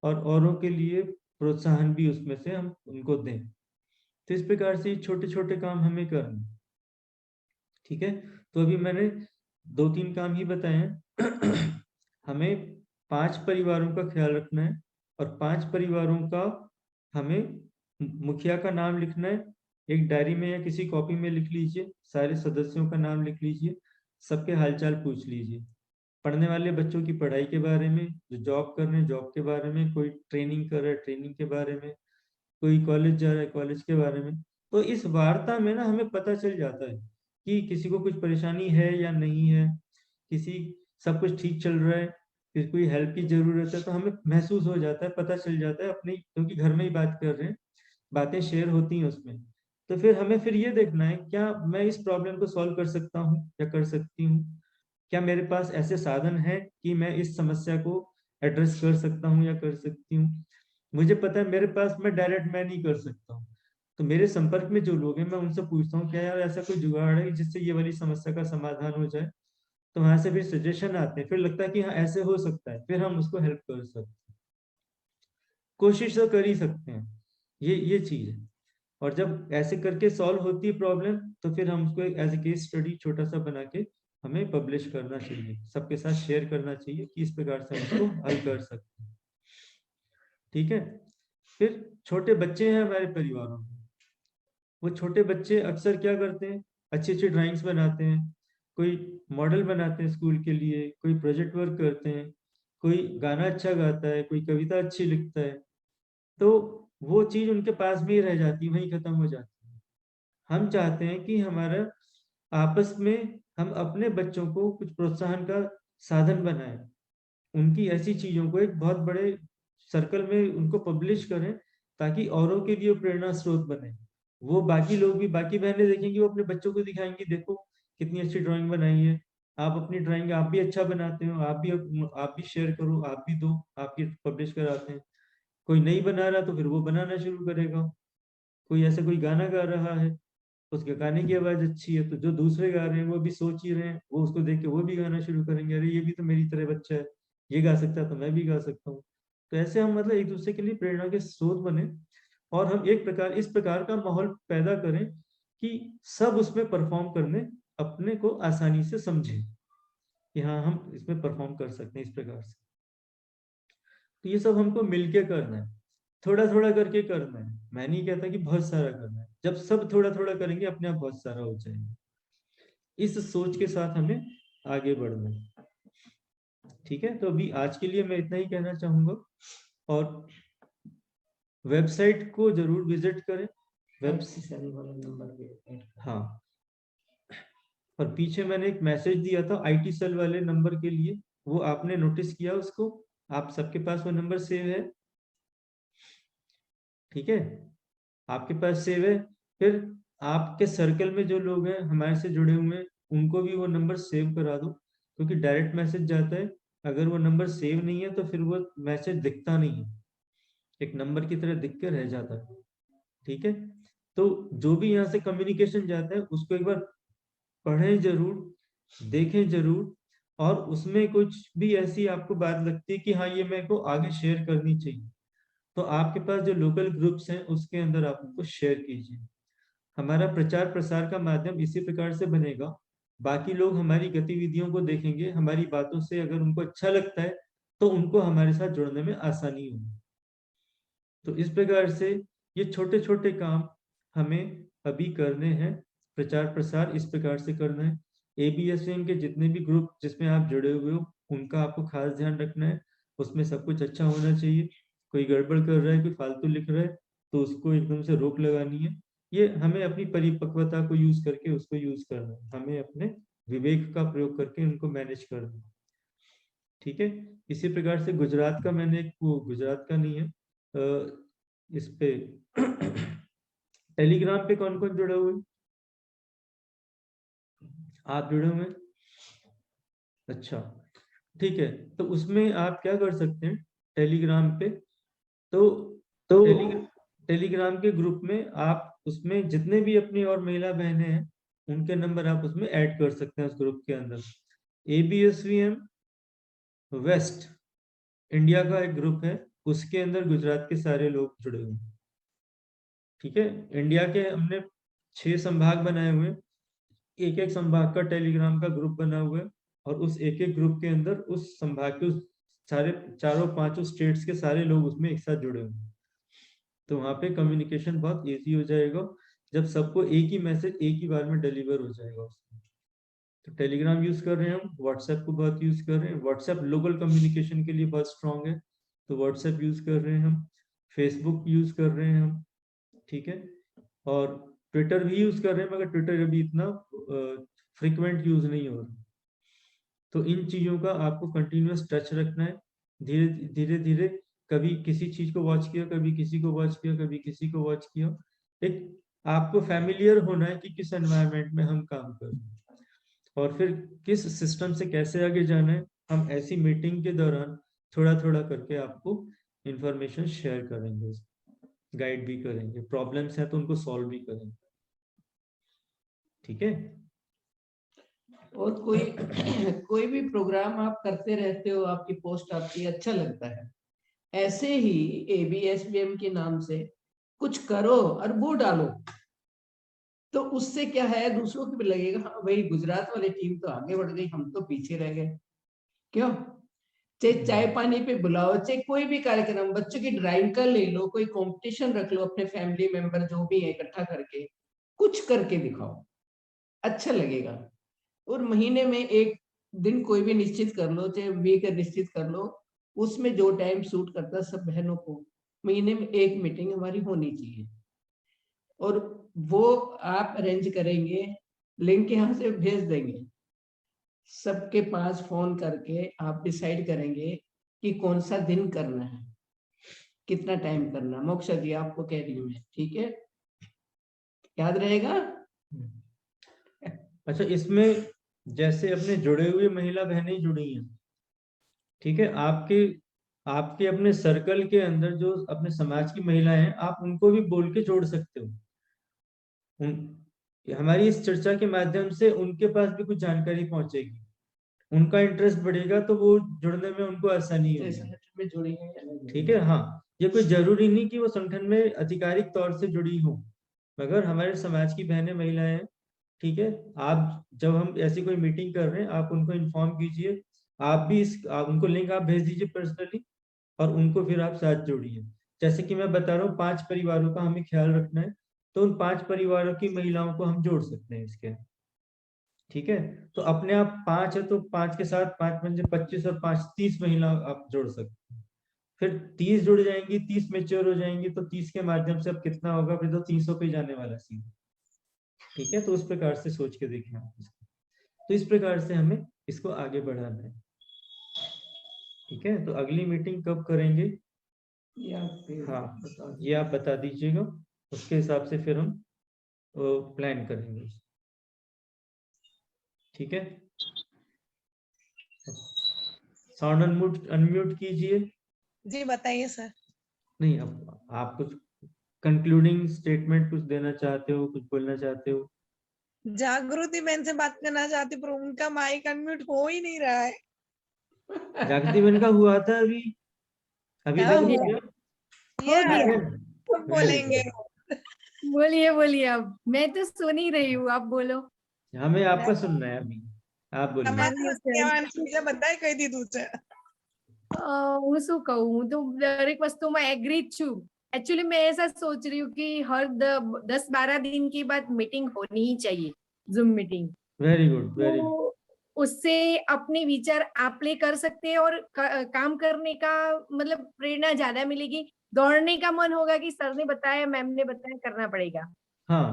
और औरों के लिए प्रोत्साहन भी उसमें से हम उनको दें। तो इस प्रकार से छोटे छोटे काम हमें करने। ठीक है, तो अभी मैंने 2-3 काम ही बताए हैं। हमें 5 परिवारों का ख्याल रखना है और 5 परिवारों का हमें मुखिया का नाम लिखना है। एक डायरी में या किसी कॉपी में लिख लीजिए, सारे सदस्यों का नाम लिख लीजिए, सबके हालचाल पूछ लीजिए। पढ़ने वाले बच्चों की पढ़ाई के बारे में, जो जॉब कर रहे हैं जॉब के बारे में, कोई ट्रेनिंग कर रहा है ट्रेनिंग के बारे में, कोई कॉलेज जा रहा है कॉलेज के बारे में। तो इस वार्ता में ना हमें पता चल जाता है कि किसी को कुछ परेशानी है या नहीं है, किसी सब कुछ ठीक चल रहा है, किसी कोई हेल्प की जरूरत है, तो हमें महसूस हो जाता है, पता चल जाता है अपनी, क्योंकि घर में ही बात कर रहे हैं, बातें शेयर होती हैं उसमें। तो फिर हमें फिर ये देखना है क्या मैं इस प्रॉब्लम को सॉल्व कर सकता हूँ या कर सकती हूँ, क्या मेरे पास ऐसे साधन है कि मैं इस समस्या को एड्रेस कर सकता हूँ या कर सकती हूँ। मुझे पता है मेरे पास मैं डायरेक्ट मैं नहीं कर सकता हूँ, तो मेरे संपर्क में जो लोग हैं मैं उनसे पूछता हूँ क्या यार ऐसा कोई जुगाड़ है जिससे ये वाली समस्या का समाधान हो जाए। तो वहां से फिर सजेशन आते हैं, फिर लगता है कि हाँ ऐसे हो सकता है, फिर हम उसको हेल्प कर सकते हैं, कोशिश तो कर ही सकते हैं। ये चीज है। और जब ऐसे करके सॉल्व होती है प्रॉब्लम, तो फिर हम उसको एज ए केस स्टडी छोटा सा बना के हमें पब्लिश करना चाहिए, सबके साथ शेयर करना चाहिए कि इस प्रकार से हम इसको हल कर सकते हैं। ठीक है, फिर छोटे बच्चे हैं हमारे परिवारों में, वो छोटे बच्चे अक्सर क्या करते हैं, अच्छी अच्छी ड्राइंग्स बनाते हैं, कोई मॉडल बनाते हैं स्कूल के लिए, कोई प्रोजेक्ट वर्क करते हैं, कोई गाना अच्छा गाता है, कोई कविता अच्छी लिखता है। तो वो चीज उनके पास भी रह जाती है, वहीं खत्म हो जाती है। हम चाहते हैं कि हमारा आपस में हम अपने बच्चों को कुछ प्रोत्साहन का साधन बनाएं, उनकी ऐसी चीजों को एक बहुत बड़े सर्कल में उनको पब्लिश करें, ताकि औरों के लिए प्रेरणा स्रोत बने। वो बाकी लोग भी, बाकी बहनें देखेंगी, वो अपने बच्चों को दिखाएंगी, देखो कितनी अच्छी ड्राइंग बनाई है, आप अपनी ड्राइंग आप भी अच्छा बनाते हो, आप भी शेयर करो, आप भी दो, आपकी पब्लिश कराते हैं। कोई नहीं बना रहा तो फिर वो बनाना शुरू करेगा। कोई ऐसा कोई गाना गा रहा है, उसके गाने की आवाज अच्छी है, तो जो दूसरे गा रहे हैं वो भी सोच ही रहे हैं, वो उसको देख के वो भी गाना शुरू करेंगे, अरे ये भी तो मेरी तरह बच्चा है, ये गा सकता है तो मैं भी गा सकता हूँ। तो ऐसे हम मतलब एक दूसरे के लिए प्रेरणा के स्रोत बने, और हम एक प्रकार इस प्रकार का माहौल पैदा करें कि सब उसमें परफॉर्म करने अपने को आसानी से समझें कि हाँ हम इसमें परफॉर्म कर सकते हैं इस प्रकार से। तो ये सब हमको मिलके करना है, थोड़ा थोड़ा करके करना है। मैं नहीं कहता कि बहुत सारा करना है, जब सब थोड़ा थोड़ा करेंगे अपने आप बहुत सारा हो जाएगा। इस सोच के साथ हमें आगे बढ़ना है। ठीक है, तो अभी आज के लिए मैं इतना ही कहना चाहूंगा, और वेबसाइट को जरूर विजिट करें। हाँ, और पीछे मैंने एक मैसेज दिया था IT सेल वाले नंबर के लिए, वो आपने नोटिस किया उसको? आप सबके पास वो नंबर सेव है? ठीक है, आपके पास सेव है। फिर आपके सर्कल में जो लोग हैं हमारे से जुड़े हुए हैं, उनको भी वो नंबर सेव करा दो, क्योंकि डायरेक्ट मैसेज जाता है, अगर वो नंबर सेव नहीं है तो फिर वो मैसेज दिखता नहीं है। एक नंबर की तरह दिख के रह जाता है। ठीक है, तो जो भी यहाँ से कम्युनिकेशन जाता है उसको एक बार पढ़ें जरूर, देखें जरूर, और उसमें कुछ भी ऐसी आपको बात लगती है कि हाँ ये मेरे को आगे शेयर करनी चाहिए, तो आपके पास जो लोकल ग्रुप्स हैं उसके अंदर आप उनको शेयर कीजिए। हमारा प्रचार प्रसार का माध्यम इसी प्रकार से बनेगा। बाकी लोग हमारी गतिविधियों को देखेंगे, हमारी बातों से अगर उनको अच्छा लगता है तो उनको हमारे साथ जुड़ने में आसानी होगी। तो इस प्रकार से ये छोटे छोटे काम हमें अभी करने हैं। प्रचार प्रसार इस प्रकार से करना है। ABSVM के जितने भी ग्रुप जिसमें आप जुड़े हुए हो उनका आपको खास ध्यान रखना है। उसमें सब कुछ अच्छा होना चाहिए। कोई गड़बड़ कर रहा है, कोई फालतू लिख रहा है, तो उसको एकदम से रोक लगानी है। ये हमें अपनी परिपक्वता को यूज करके उसको यूज करना है। हमें अपने विवेक का प्रयोग करके उनको मैनेज करना है। ठीक है, इसी प्रकार से गुजरात का मैंने एक, वो गुजरात का नहीं है, इस पे टेलीग्राम पे कौन कौन जुड़े हुए? आप जुड़े हुए? अच्छा, ठीक है, तो उसमें आप क्या कर सकते हैं टेलीग्राम पे, तो टेलीग्राम के ग्रुप में आप उसमें जितने भी अपनी और महिला बहनें हैं उनके नंबर आप उसमें ऐड कर सकते हैं उस ग्रुप के अंदर। ABSVM वेस्ट इंडिया का एक ग्रुप है, उसके अंदर गुजरात के सारे लोग जुड़े हुए हैं। ठीक है, इंडिया के हमने 6 संभाग बनाए हुए हैं, एक एक संभाग का टेलीग्राम का ग्रुप बना हुआ है, और उस एक एक ग्रुप के अंदर उस संभाग के उस सारे चारों पांचों स्टेट्स के सारे लोग उसमें एक साथ जुड़े हुए हैं। तो वहां पे कम्युनिकेशन बहुत इजी हो जाएगा, जब सबको एक ही मैसेज एक ही बार में डिलीवर हो जाएगा उसमें। तो टेलीग्राम यूज कर रहे हैं हम, व्हाट्सएप को बहुत यूज कर रहे हैं। व्हाट्सएप ग्लोबल कम्युनिकेशन के लिए बहुत स्ट्रांग है, तो व्हाट्सएप यूज कर रहे हैं हम। फेसबुक यूज कर रहे हैं हम। ठीक है, और ट्विटर भी यूज कर रहे हैं, मगर ट्विटर अभी इतना फ्रिक्वेंट यूज नहीं हो रहा। तो इन चीजों का आपको कंटिन्यूअस टच रखना है। धीरे धीरे धीरे कभी किसी चीज को वॉच किया, कभी किसी को वॉच किया, कभी किसी को वॉच किया। एक आपको फैमिलियर होना है कि किस एनवायरनमेंट में हम काम कर रहे हैं और फिर किस सिस्टम से कैसे आगे जाना है। हम ऐसी मीटिंग के दौरान थोड़ा थोड़ा करके आपको इंफॉर्मेशन शेयर करेंगे, गाइड भी करेंगे, प्रॉब्लम्स हैं तो उनको सॉल्व भी करेंगे। ठीक है, और कोई भी प्रोग्राम आप करते रहते हो, आपकी पोस्ट आती है, अच्छा लगता है। ऐसे ही ABSVM के नाम से कुछ करो और वो डालो, तो उससे क्या है, दूसरों को भी लगेगा हाँ भाई गुजरात वाली टीम तो आगे बढ़ गई, हम तो पीछे रह गए। क्यों? चाहे चाय पानी पे बुलाओ, चाहे कोई भी कार्यक्रम, बच्चों की ड्राइंग का ले लो, कोई कंपटीशन रख लो, अपने फैमिली मेंबर जो भी है इकट्ठा करके कुछ करके दिखाओ, अच्छा लगेगा। और महीने में एक दिन कोई भी निश्चित कर लो, चाहे वीक निश्चित कर लो, उसमें जो टाइम सूट करता है सब बहनों को, महीने में एक मीटिंग हमारी होनी चाहिए। और वो आप अरेंज करेंगे, लिंक यहाँ से भेज देंगे, सबके पास फोन करके आप डिसाइड करेंगे कि कौन सा दिन करना है, कितना टाइम करना। मोक्षा जी आपको कह रही हूँ मैं, ठीक है, याद रहेगा। अच्छा, इसमें जैसे अपने जुड़े हुए महिला बहनें जुड़ी हैं, ठीक है, आपके आपके अपने सर्कल के अंदर जो अपने समाज की महिलाएं हैं, आप उनको भी बोल के जोड़ सकते हो। हमारी इस चर्चा के माध्यम से उनके पास भी कुछ जानकारी पहुंचेगी, उनका इंटरेस्ट बढ़ेगा, तो वो जुड़ने में उनको आसानी होगी। ठीक है, हाँ, ये कोई जरूरी नहीं कि वो संगठन में आधिकारिक तौर से जुड़ी हो, मगर हमारे समाज की बहनें महिलाएं हैं। ठीक है, आप जब हम ऐसी कोई मीटिंग कर रहे हैं आप उनको इन्फॉर्म कीजिए, आप भी उनको लिंक आप भेज दीजिए पर्सनली, और उनको फिर आप साथ जोड़िए। जैसे कि मैं बता रहा हूँ 5 परिवारों का हमें ख्याल रखना है, तो उन 5 परिवारों की महिलाओं को हम जोड़ सकते हैं इसके। ठीक है, तो अपने आप 5 है तो 5 के साथ 5 पंजे 25 और 5 30 महिला आप जोड़ सकते हैं। फिर 30 जुड़ जाएंगी, 30 मेच्योर हो जाएंगी, तो 30 के माध्यम से अब कितना होगा, फिर तो 300 पे जाने वाला सीन। ठीक है, तो उस प्रकार से सोच के देखें आप इसको। तो इस प्रकार से हमें इसको आगे बढ़ाना है। ठीक है, तो अगली मीटिंग कब करेंगे? हाँ, ये आप बता दीजिएगा, उसके हिसाब से फिर हम प्लान करेंगे। ठीक है, साउंड अनम्यूट कीजिए। जी बताइए सर। नहीं, अब आप कुछ कंक्लूडिंग स्टेटमेंट कुछ देना चाहते हो, कुछ बोलना चाहते हो? जागृति बहन से बात करना चाहती हूँ, पर उनका माइक अनम्यूट हो ही नहीं रहा है। जागृति बहन का हुआ था अभी क्या तक हुआ? हो गया? Yeah, Very अब बोलेंगे। बोलिए बोलिए, अब मैं तो सुन ही रही हूँ, आप बोलो। good. हमें आपका सुनना है अभी, आप बोलिए। તમારે બીજા બધાય કહી દીધું છે। હું શું કહું, હું તો દરેક વસ્તુમાં એગ્રી જ છું। एक्चुअली मैं ऐसा सोच रही हूँ कि हर 10-12 दिन के बाद मीटिंग होनी ही चाहिए, zoom meeting. Very good, very good. तो उससे अपने विचार आप ले कर सकते हैं और काम करने का मतलब प्रेरणा ज्यादा मिलेगी। दौड़ने का मन होगा कि सर ने बताया, मैम ने बताया, करना पड़ेगा। हाँ,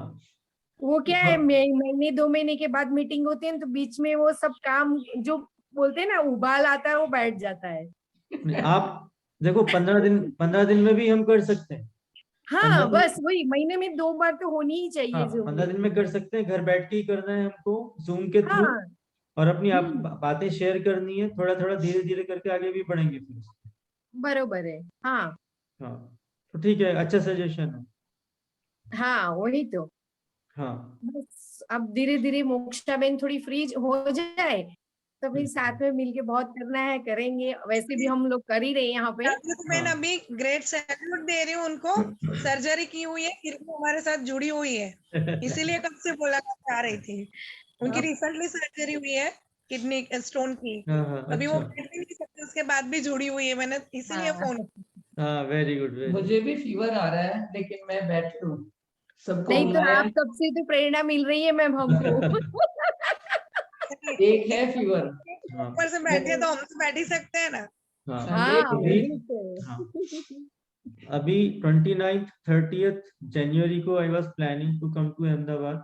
वो क्या है, महीने 2 महीने के बाद मीटिंग होती है, तो बीच में वो सब काम जो बोलते हैं ना, उबाल आता है, वो बैठ जाता है। आप देखो 15 दिन में भी हम कर सकते हैं। हाँ, बस वही, महीने में 2 बार तो होनी ही चाहिए। हाँ, 15 दिन में कर सकते हैं, घर बैठ के ही करना है हमको, जूम के थ्रू। हाँ, और अपनी आप बातें शेयर करनी है, थोड़ा थोड़ा धीरे धीरे करके आगे भी बढ़ेंगे फिर। बरोबर है। हाँ हाँ, तो ठीक है, अच्छा सजेशन है। हाँ, वही तो। हाँ, बस अब धीरे धीरे मोक्षा बहन थोड़ी फ्री हो जाए तो फिर साथ में मिलके बहुत करना है, करेंगे। वैसे भी हम लोग कर ही रहे हैं यहाँ पे। मैं अभी ग्रेट सैल्यूट दे रही हूँ उनको। सर्जरी की हुई है, फिर भी हमारे साथ जुड़ी हुई है, इसीलिए कब से बोला चाह रही थी। उनकी रिसेंटली सर्जरी हुई है किडनी स्टोन की। अभी वो बैठ भी नहीं सकते, उसके बाद भी जुड़ी हुई है, मैंने इसीलिए फोन। हाँ, वेरी गुड। मुझे भी फीवर आ रहा है, लेकिन मैं बैठी हूँ, सबको नहीं तो बुलाया। आप सबसे तो प्रेरणा मिल रही है मैम हमको। एक है फीवर, ऊपर से बैठे तो हम तो बैठ ही सकते हैं ना। हाँ, अभी 29th 30th जनवरी को I was planning to come to Ahmedabad,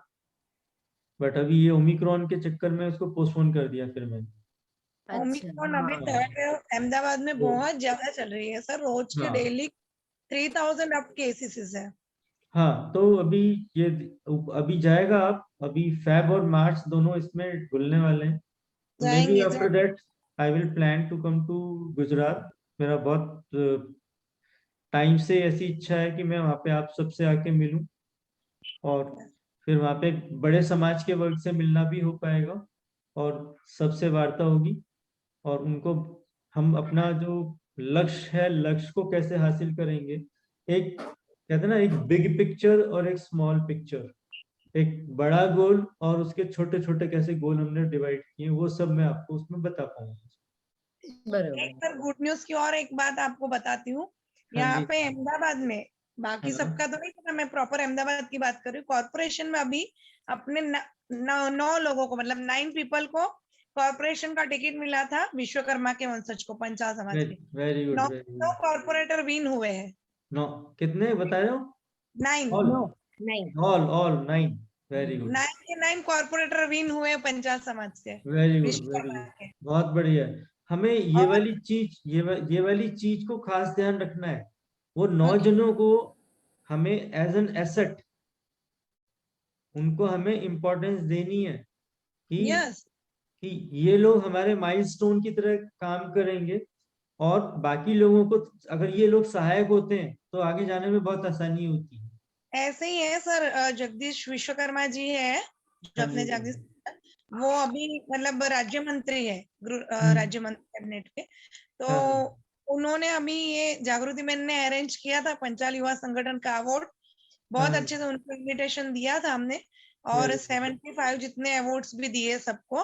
but अभी ये ओमिक्रॉन के चक्कर में उसको पोस्टपोन कर दिया फिर मैंने। ओमिक्रॉन अभी अहमदाबाद में बहुत ज्यादा चल रही है सर, रोज के डेली 3000 अप केसेस है। हाँ, तो अभी ये अभी जाएगा, आप अभी फेब और मार्च दोनों इसमें घुलने वाले हैं। Maybe after that I will plan to come to Gujarat. मेरा बहुत टाइम से ऐसी इच्छा है कि मैं वहाँ पे आप सबसे आके मिलूं, और फिर वहाँ पे बड़े समाज के वर्ग से मिलना भी हो पाएगा और सबसे वार्ता होगी, और उनको हम अपना जो लक्ष्य है, लक्ष्य को कैसे हासिल करेंगे, एक कहते हैं ना, एक बिग पिक्चर और एक स्मॉल पिक्चर, एक बड़ा गोल और उसके छोटे छोटे कैसे गोल हमने डिवाइड किए, वो सब मैं आपको उसमें बता पाऊंगा। एक बार गुड न्यूज की और एक बात आपको बताती हूँ। यहाँ पे अहमदाबाद में, बाकी सबका तो नहीं पता, मैं प्रॉपर अहमदाबाद की बात कर रही हूँ। कॉर्पोरेशन में अभी अपने 9 लोगों को, मतलब 9 पीपल को कॉर्पोरेशन का टिकट मिला था, विश्वकर्मा के वंशज को, पंचाल समाज के। Very good. 9 कॉर्पोरेटर विन हुए हैं। 9 कितने बताए? 9 ऑल 9। Very good. 9 के 9 कॉर्पोरेटर विन हुए पंचाल समाज से। वेरी गुड, बहुत बढ़िया। हमें ये वाली चीज को खास ध्यान रखना है। वो 9 जनों को हमें एज एन एसेट, उनको हमें इम्पोर्टेंस देनी है कि ये लोग हमारे माइलस्टोन की तरह काम करेंगे, और बाकी लोगों को अगर ये लोग सहायक होते हैं तो आगे जाने में बहुत आसानी होती है। ऐसे ही है सर, जगदीश विश्वकर्मा जी है जो अपने जगदीश, वो अभी मतलब राज्य मंत्री है, राज्य मंत्री कैबिनेट के। तो उन्होंने अभी ये जागृति मैन ने अरेंज किया था पंचाल युवा संगठन का अवार्ड, बहुत अच्छे से उनको इन्विटेशन दिया था हमने, और 75 जितने अवार्ड्स भी दिए सबको।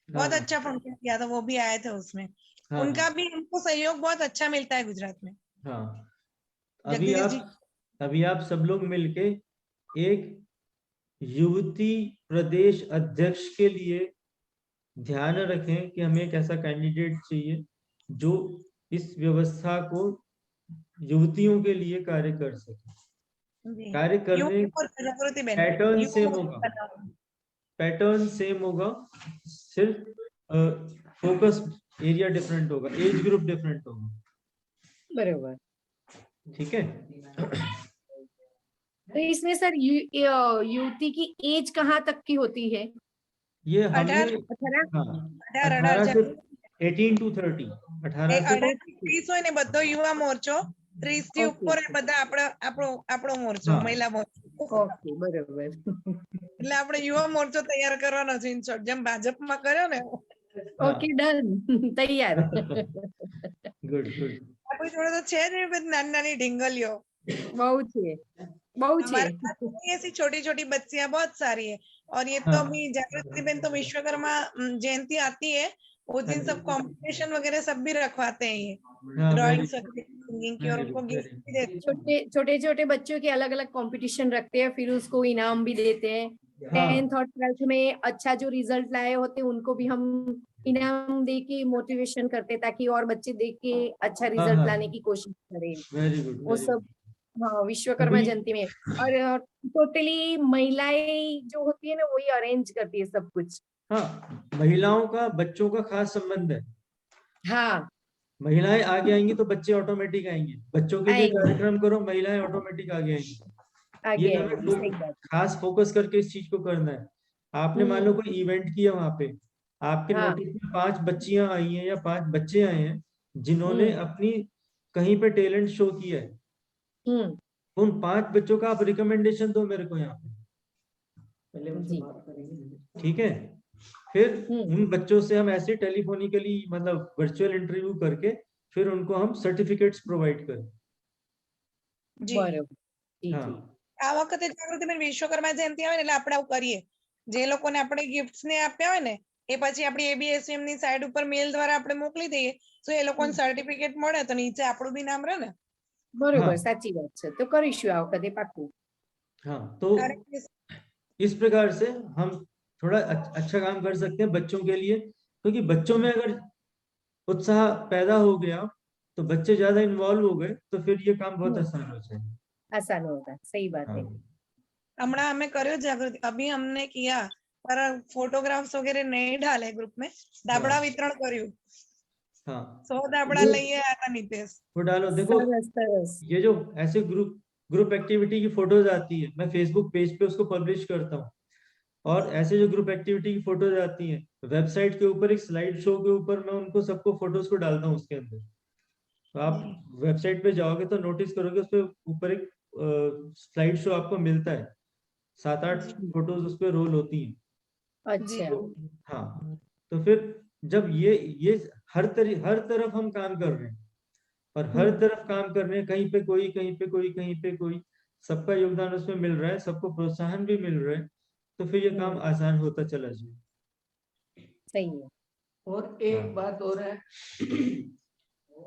बहुत अच्छा फंक्शन किया था, वो भी आए थे उसमें। उनका भी हमको सहयोग बहुत अच्छा मिलता है गुजरात में। हाँ, अभी आप सब लोग मिलके एक युवती प्रदेश अध्यक्ष के लिए ध्यान रखें कि हमें एक ऐसा कैंडिडेट चाहिए जो इस व्यवस्था को युवतियों के लिए कार्य कर सके। कार्य करने पैटर्न सेम होगा, सिर्फ फोकस एरिया डिफरेंट होगा, एज ग्रुप डिफरेंट होगा। बराबर, ठीक है। तो इसमें सर युवती की एज कहाँ तक की होती है? ये हमने 18 से 18 to 30 18 से 30 હોય ને બધો યુવા મોરચો 30 થી ઉપર એ બધા આપણો મોરચો, હા. મહિલા મોરચો. ઓકે, બરોબર. એટલે આપણે યુવા મોરચો તૈયાર કરવાનો છે ઇન શોર્ટ, જેમ ભાજપમાં કર્યો ને એવું. Okay, done. તૈયાર. Good good. આપણી જોડે તો છે જ એવી બધી નાની નાની ढिंगलियों। બહુ છે, બહુ છે. हमारे पास नहीं ऐसी छोटी छोटी बच्चियां बहुत सारी है। और ये तो हाँ। अभी जागृति बहन तो विश्वकर्मा जयंती आती है, उस दिन सब कंपटीशन वगैरह सब भी रखवाते हैं ये, हाँ, ड्राइंग very- सिंगिंग की, और very उनको good, गिफ्ट very भी देते हैं। छोटे छोटे छोटे बच्चों के अलग अलग कंपटीशन रखते हैं, फिर उसको इनाम भी देते हैं। हाँ। 10th और 12th में अच्छा जो रिजल्ट लाए होते हैं उनको भी हम इनाम दे के मोटिवेशन करते हैं, ताकि और बच्चे देख के अच्छा रिजल्ट हाँ। लाने की कोशिश करें। वेरी गुड, वो सब हाँ, विश्वकर्मा अभी- जयंती में। और टोटली महिलाएं जो होती है ना, वही अरेंज करती है सब कुछ। हाँ, महिलाओं का बच्चों का खास संबंध है। हाँ, महिलाएं आगे आएंगी तो बच्चे ऑटोमेटिक आएंगे, बच्चों के लिए आएंगे। कार्यक्रम करो, महिलाएं ऑटोमेटिक आगे आएंगी। आगे ये आएंगे, हमें सही बात। खास फोकस करके इस चीज को करना है। आपने मान लो कोई इवेंट किया वहां पे, आपके हाँ। नोटिस में 5 बच्चियां आई हैं या 5 बच्चे आए हैं जिन्होंने हम्म। अपनी कहीं पे टैलेंट शो किया है, हम्म, उन 5 बच्चों का आप रिकमेंडेशन दो मेरे को यहाँ पे, पहले उनसे जी। बात करेंगे। ठीक है। फिर हम्म। उन बच्चों से हम ऐसे टेलीफोनिकली मतलब वर्चुअल इंटरव्यू करके फिर उनको हम सर्टिफिकेट्स प्रोवाइड करें। जी बरोबर। जी, हाँ। जी। આ વખતે જાગૃતિબેન વિશ્વકર્મા જયંતિ આવે ને એટલે આપણે આવું કરીએ, જે લોકોને આપણે ગિફ્ટ્સ ને આપ્યા હોય ને એ પછી આપણી ABSVM ની સાઈડ ઉપર મેલ દ્વારા આપણે મોકલી દઈએ, તો એ લોકોને સર્ટિફિકેટ મળે તો નીચે આપણું બી નામ રહે ને। બરોબર, हाँ। સાચી વાત છે, તો કરીશું આ વખતે પાક્કું। हाँ, तो કારણ કે इस प्रकार से हम थोड़ा अच्छा काम कर सकते हैं बच्चों के लिए, क्योंकि बच्चों में अगर उत्साह पैदा हो गया तो बच्चे ज्यादा इन्वॉल्व हो गए तो फिर ये काम बहुत आसान हो जाएगा। आसान होगा, सही बात है। हाँ। હમણાં અમે કર્યો જાગૃતિ, अभी हमने किया, पर फोटोग्राफ्स वगैरह नहीं डाले ग्रुप में, दाबड़ा वितरण કર્યું। हाँ, 100 दाबड़ा લઈએ આયા નિતેશ। वो डालो। देखो સરસ, સરસ। ये जो ऐसे ग्रुप एक्टिविटी की फोटोज आती है, मैं फेसबुक पेज पे उसको पब्लिश करता हूँ, और ऐसे जो ग्रुप एक्टिविटी की फोटोज आती हैं वेबसाइट के ऊपर एक स्लाइड शो के ऊपर मैं उनको सबको फोटोज को डालता हूँ उसके अंदर। तो आप वेबसाइट पे जाओगे तो नोटिस करोगे उस पे ऊपर एक स्लाइड शो आपको मिलता है, 7-8 फोटोज उस पे रोल होती हैं। अच्छा। हाँ, तो फिर जब ये हर तरफ हम काम कर रहे हैं, और हर तरफ काम कर रहे हैं, कहीं पे कोई कहीं पे कोई कहीं पे कोई, सबका योगदान उसमें मिल रहा है, सबको प्रोत्साहन भी मिल रहा है, तो फिर ये काम आसान होता चला जाए। सही है। और एक बात और है,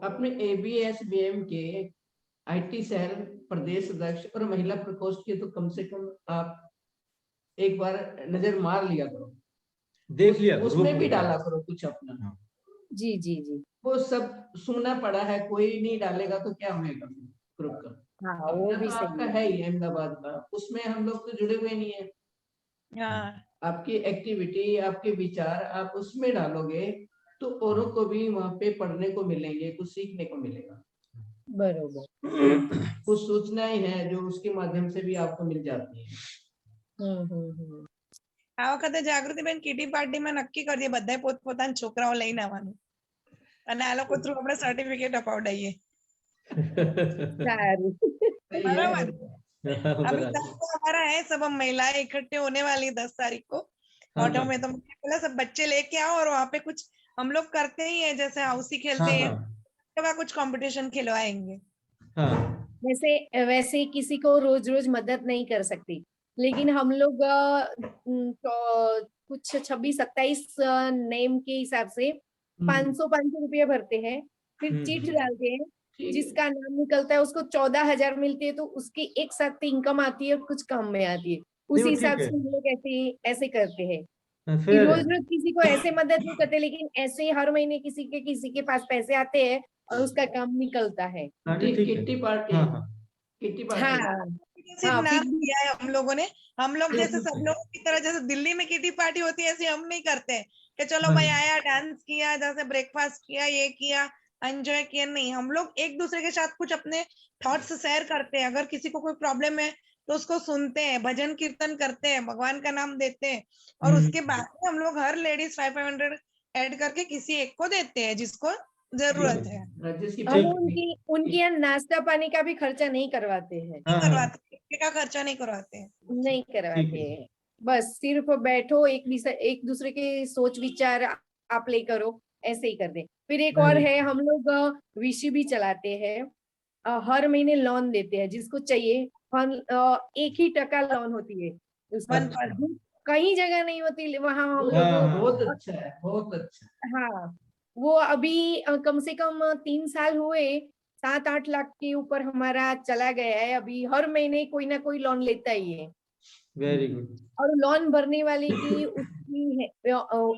अपने ABSVM के IT सेल प्रदेश अध्यक्ष और महिला प्रकोष्ठ के तो कम से कम आप एक बार नजर मार लिया करो, देख लिया, उसमें भी डाला करो कुछ अपना। जी, जी, जी। वो सब सुना पड़ा है, कोई नहीं डालेगा तो क्या होगा ग्रुप का। हाँ, वो अपना भी तो सही आपका है। है ही अहमदाबाद का, उसमें हम लोग तो जुड़े हुए नहीं है। हाँ, आपकी एक्टिविटी, आपके विचार आप उसमें डालोगे तो औरों को भी वहाँ पे पढ़ने को मिलेंगे, कुछ सीखने को मिलेगा। बरोबर। कुछ सूचनाएं हैं जो उसके माध्यम से भी आपको मिल जाती है। આ વખતે જાગૃતિબેન કીટી પાર્ટીમાં નક્કી કરીએ બધાએ પોતપોતાના છોકરાઓ લઈને આવવાનું, અને આ લોકો થ્રુ આપણે સર્ટિફિકેટ અપાવડાઈએ। સારું। बराबर। अभी बराबर। तक तो हमारा है, सब हम महिलाएं इकट्ठे होने वाली 10 तारीख को ऑटो में, तो मैंने बोला सब बच्चे लेके आओ, और वहाँ पे कुछ हम लोग करते ही है, जैसे हाउसी खेलते हैं, तो कुछ कंपटीशन खिलवाएंगे। वैसे किसी को रोज रोज मदद नहीं कर सकती, लेकिन हम लोग तो कुछ 26-27 नेम के हिसाब से 500 रुपये भरते हैं, फिर चिट डालते हैं, जिसका नाम निकलता है उसको 14,000 मिलती है, तो उसकी एक साथ इनकम आती है, कुछ कम में आती है, उस हिसाब से हम लोग ऐसे करते हैं कि रोज रोज किसी को ऐसे मदद नहीं करते, लेकिन ऐसे हर महीने किसी के पास पैसे आते हैं और उसका काम निकलता है। Kitty party. Kitty party. सिर्फ नाम दिया है हम लोगों ने। हम लोग जैसे सब लोगों की तरह, जैसे दिल्ली में किटी पार्टी होती है, ऐसे हम नहीं करते कि चलो भाई आया, डांस किया, जैसे ब्रेकफास्ट किया, ये किया, एंजॉय किया, नहीं। हम लोग एक दूसरे के साथ कुछ अपने थॉट्स शेयर करते हैं। अगर किसी को कोई प्रॉब्लम है तो उसको सुनते हैं, भजन कीर्तन करते हैं, भगवान का नाम देते हैं, और उसके बाद हम लोग हर लेडीज 500 ऐड करके किसी एक को देते हैं, जिसको जरूरत है। जिसकी हम उनकी यहाँ नाश्ता पानी का भी खर्चा नहीं करवाते हैं, हाँ, हाँ, करवाते का खर्चा नहीं करवाते हैं। नहीं ठीक करवाते है। हैं। बस सिर्फ बैठो, एक दूसरे के सोच विचार आप ले करो, ऐसे ही कर दे। फिर एक और नहीं, है, हम लोग विशी भी चलाते हैं, हर महीने लोन देते हैं जिसको चाहिए। 1% लोन होती है उसकी, 1%। कहीं जगह नहीं होती वहाँ हम हाँ, लोग। हाँ, बहुत अच्छा है, बहुत अच्छा। हाँ, वो अभी कम से कम 3 साल हुए, 7-8 लाख के ऊपर हमारा चला गया है। अभी हर महीने कोई ना कोई लोन लेता ही है, वेरी गुड। और लोन भरने वाले की उसकी है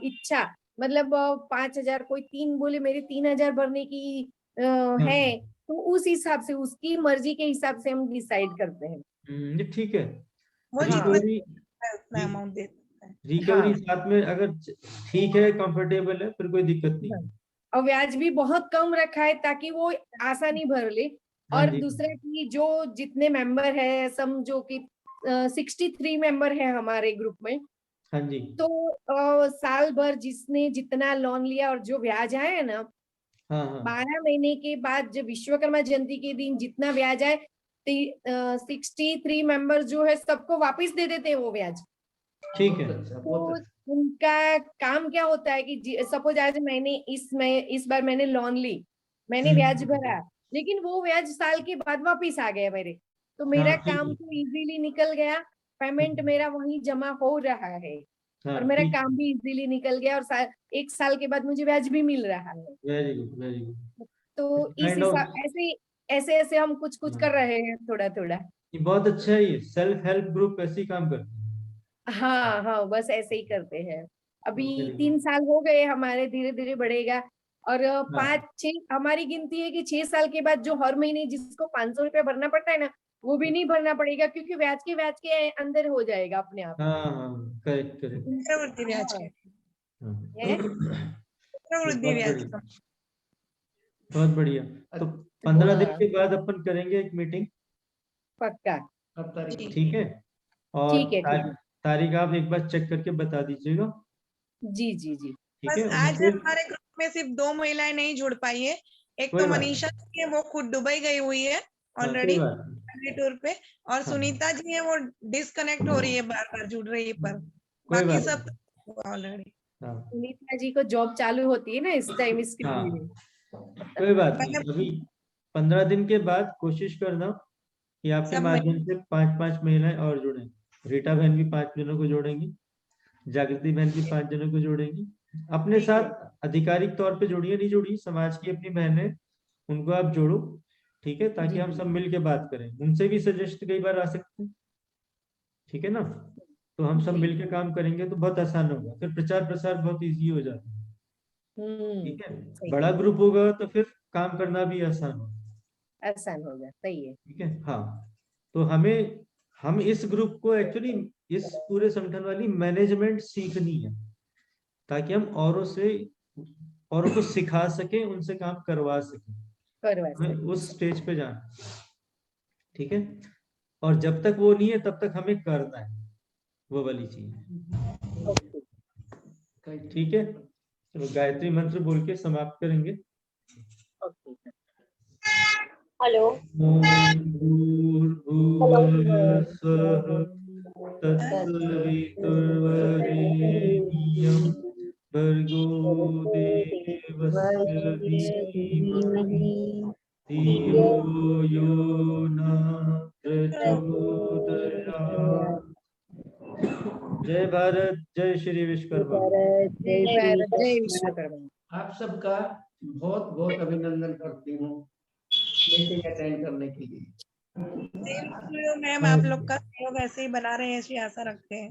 इच्छा, मतलब 5,000, कोई 3 बोले मेरे 3,000 भरने की है, तो उस हिसाब से, उसकी मर्जी के हिसाब से हम डिसाइड करते हैं। ये ठीक है। वो जितना रिकवरी, है उतना अमाउंट देता है। रिकवरी हाँ। साथ में अगर ठीक है, कंफर्टेबल है, फिर कोई दिक्कत नहीं है। और ब्याज भी बहुत कम रखा है ताकि वो आसानी भर ले। हाँ और जी, दूसरा कि जो जितने मेंबर है, समझो कि 63 मेंबर है हमारे ग्रुप में, हाँ जी, तो साल भर जिसने जितना लोन लिया और जो ब्याज आया है ना, हाँ, हाँ, 12 महीने के बाद जब विश्वकर्मा जयंती के दिन जितना ब्याज आए, 63 मेंबर जो है सबको वापस दे देते हैं वो ब्याज। ठीक बहुत है। अच्छा, तो बहुत अच्छा। उनका काम क्या होता है कि सपोज आज मैंने इस बार मैंने लोन ली, मैंने ब्याज भरा, लेकिन वो ब्याज साल के बाद वापिस आ गया मेरे, तो मेरा हाँ, ठीक काम है। तो इजीली निकल गया, पेमेंट मेरा वहीं जमा हो रहा है, हाँ, और मेरा ठीक। काम भी इजीली निकल गया, और 1 साल के बाद मुझे ब्याज भी मिल रहा है। Very good, very good. तो इस काइंड ऑफ, हिसाब ऐसे ऐसे हम कुछ कुछ कर रहे हैं, थोड़ा थोड़ा। ये बहुत अच्छा है। ये सेल्फ हेल्प ग्रुप ऐसे ही काम करते हैं। हाँ हाँ, बस ऐसे ही करते हैं। अभी वेरी 3 गुड। साल हो गए हमारे, धीरे धीरे बढ़ेगा। और हाँ, 5-6 हमारी गिनती है कि 6 साल के बाद जो हर महीने जिसको 500 रुपया भरना पड़ता है ना, वो भी नहीं भरना पड़ेगा, क्योंकि ब्याज के अंदर हो जाएगा अपने आप। हाँ, हाँ, करेक्ट, करेक्ट। चक्रवृद्धि ब्याज हाँ, के, ये चक्रवृद्धि बहुत ब्याज बढ़िया, का। बहुत बढ़िया। तो 15 दिन के बाद अपन करेंगे एक मीटिंग, पक्का। अब तारीख जी ठीक है? और ठीक है, ठीक है। तारीख आप एक बार चेक करके बता दीजिएगा, जी जी जी। ठीक बस है? और आज फिर हमारे ग्रुप में सिर्फ 2 महिलाएं नहीं जुड़ पाई है। एक कोई तो बात मनीषा नहीं। जी है, वो खुद दुबई गई हुई है हाँ, ऑलरेडी कोई बात नहीं। फैमिली टूर पे, और हाँ, सुनीता जी है वो डिस्कनेक्ट हो रही है, बार बार जुड़ रही है, पर कोई बाकी बात सब नहीं। ऑलरेडी। हाँ, सुनीता जी को जॉब चालू होती है ना इस टाइम, इसके हाँ, लिए। कोई बात नहीं। मतलब अभी 15 दिन के बाद कोशिश करना कि आपके सब माध्यम से 5-5 महिलाएं और जुड़ें। रीटा बहन भी 5 जनों को जोड़ेंगी, जागृति बहन भी 5 जनों को जोड़ेंगी। अपने ठीक है। साथ आधिकारिक तौर पे जोड़िए, नहीं जोड़ी, समाज की अपनी बहनें, उनको आप जोड़ो, ठीक है? ताकि जी हम जी। सब मिल के बात करें, उनसे भी सजेस्ट कई बार आ सकते हैं, ठीक है ना? तो हम सब जी। मिल के काम करेंगे तो बहुत आसान होगा, फिर प्रचार प्रसार बहुत इजी हो जाता है, ठीक है? सही बड़ा है। ग्रुप होगा तो फिर काम करना भी आसान होगा, आसान होगा, सही है। ठीक है? हाँ, तो हम इस ग्रुप को एक्चुअली, इस पूरे संगठन वाली मैनेजमेंट सीखनी है, ताकि हम औरों को सिखा सके, उनसे काम करवा सके, करवा हमें सकते। उस स्टेज पे जाना, ठीक है? और जब तक वो नहीं है तब तक हमें करना है वो वाली चीज, ओके। ठीक है? तो गायत्री मंत्र बोल के समाप्त करेंगे। ओके। हेलो। ओम भूर्भुवः स्वः तत्सवितुर्वरेण्यं भर्गो देवस्य धीमहि धियो यो न प्रचोदयात्। जय भारत, जय श्री विश्वकर्मा। जय भारत, जय विश्वकर्मा। आप सबका बहुत बहुत अभिनंदन करती हूँ मीटिंग अटेंड करने के लिए। मैम आप लोग का सहयोग ऐसे ही बना रहे हैं, ऐसी आशा रखते हैं।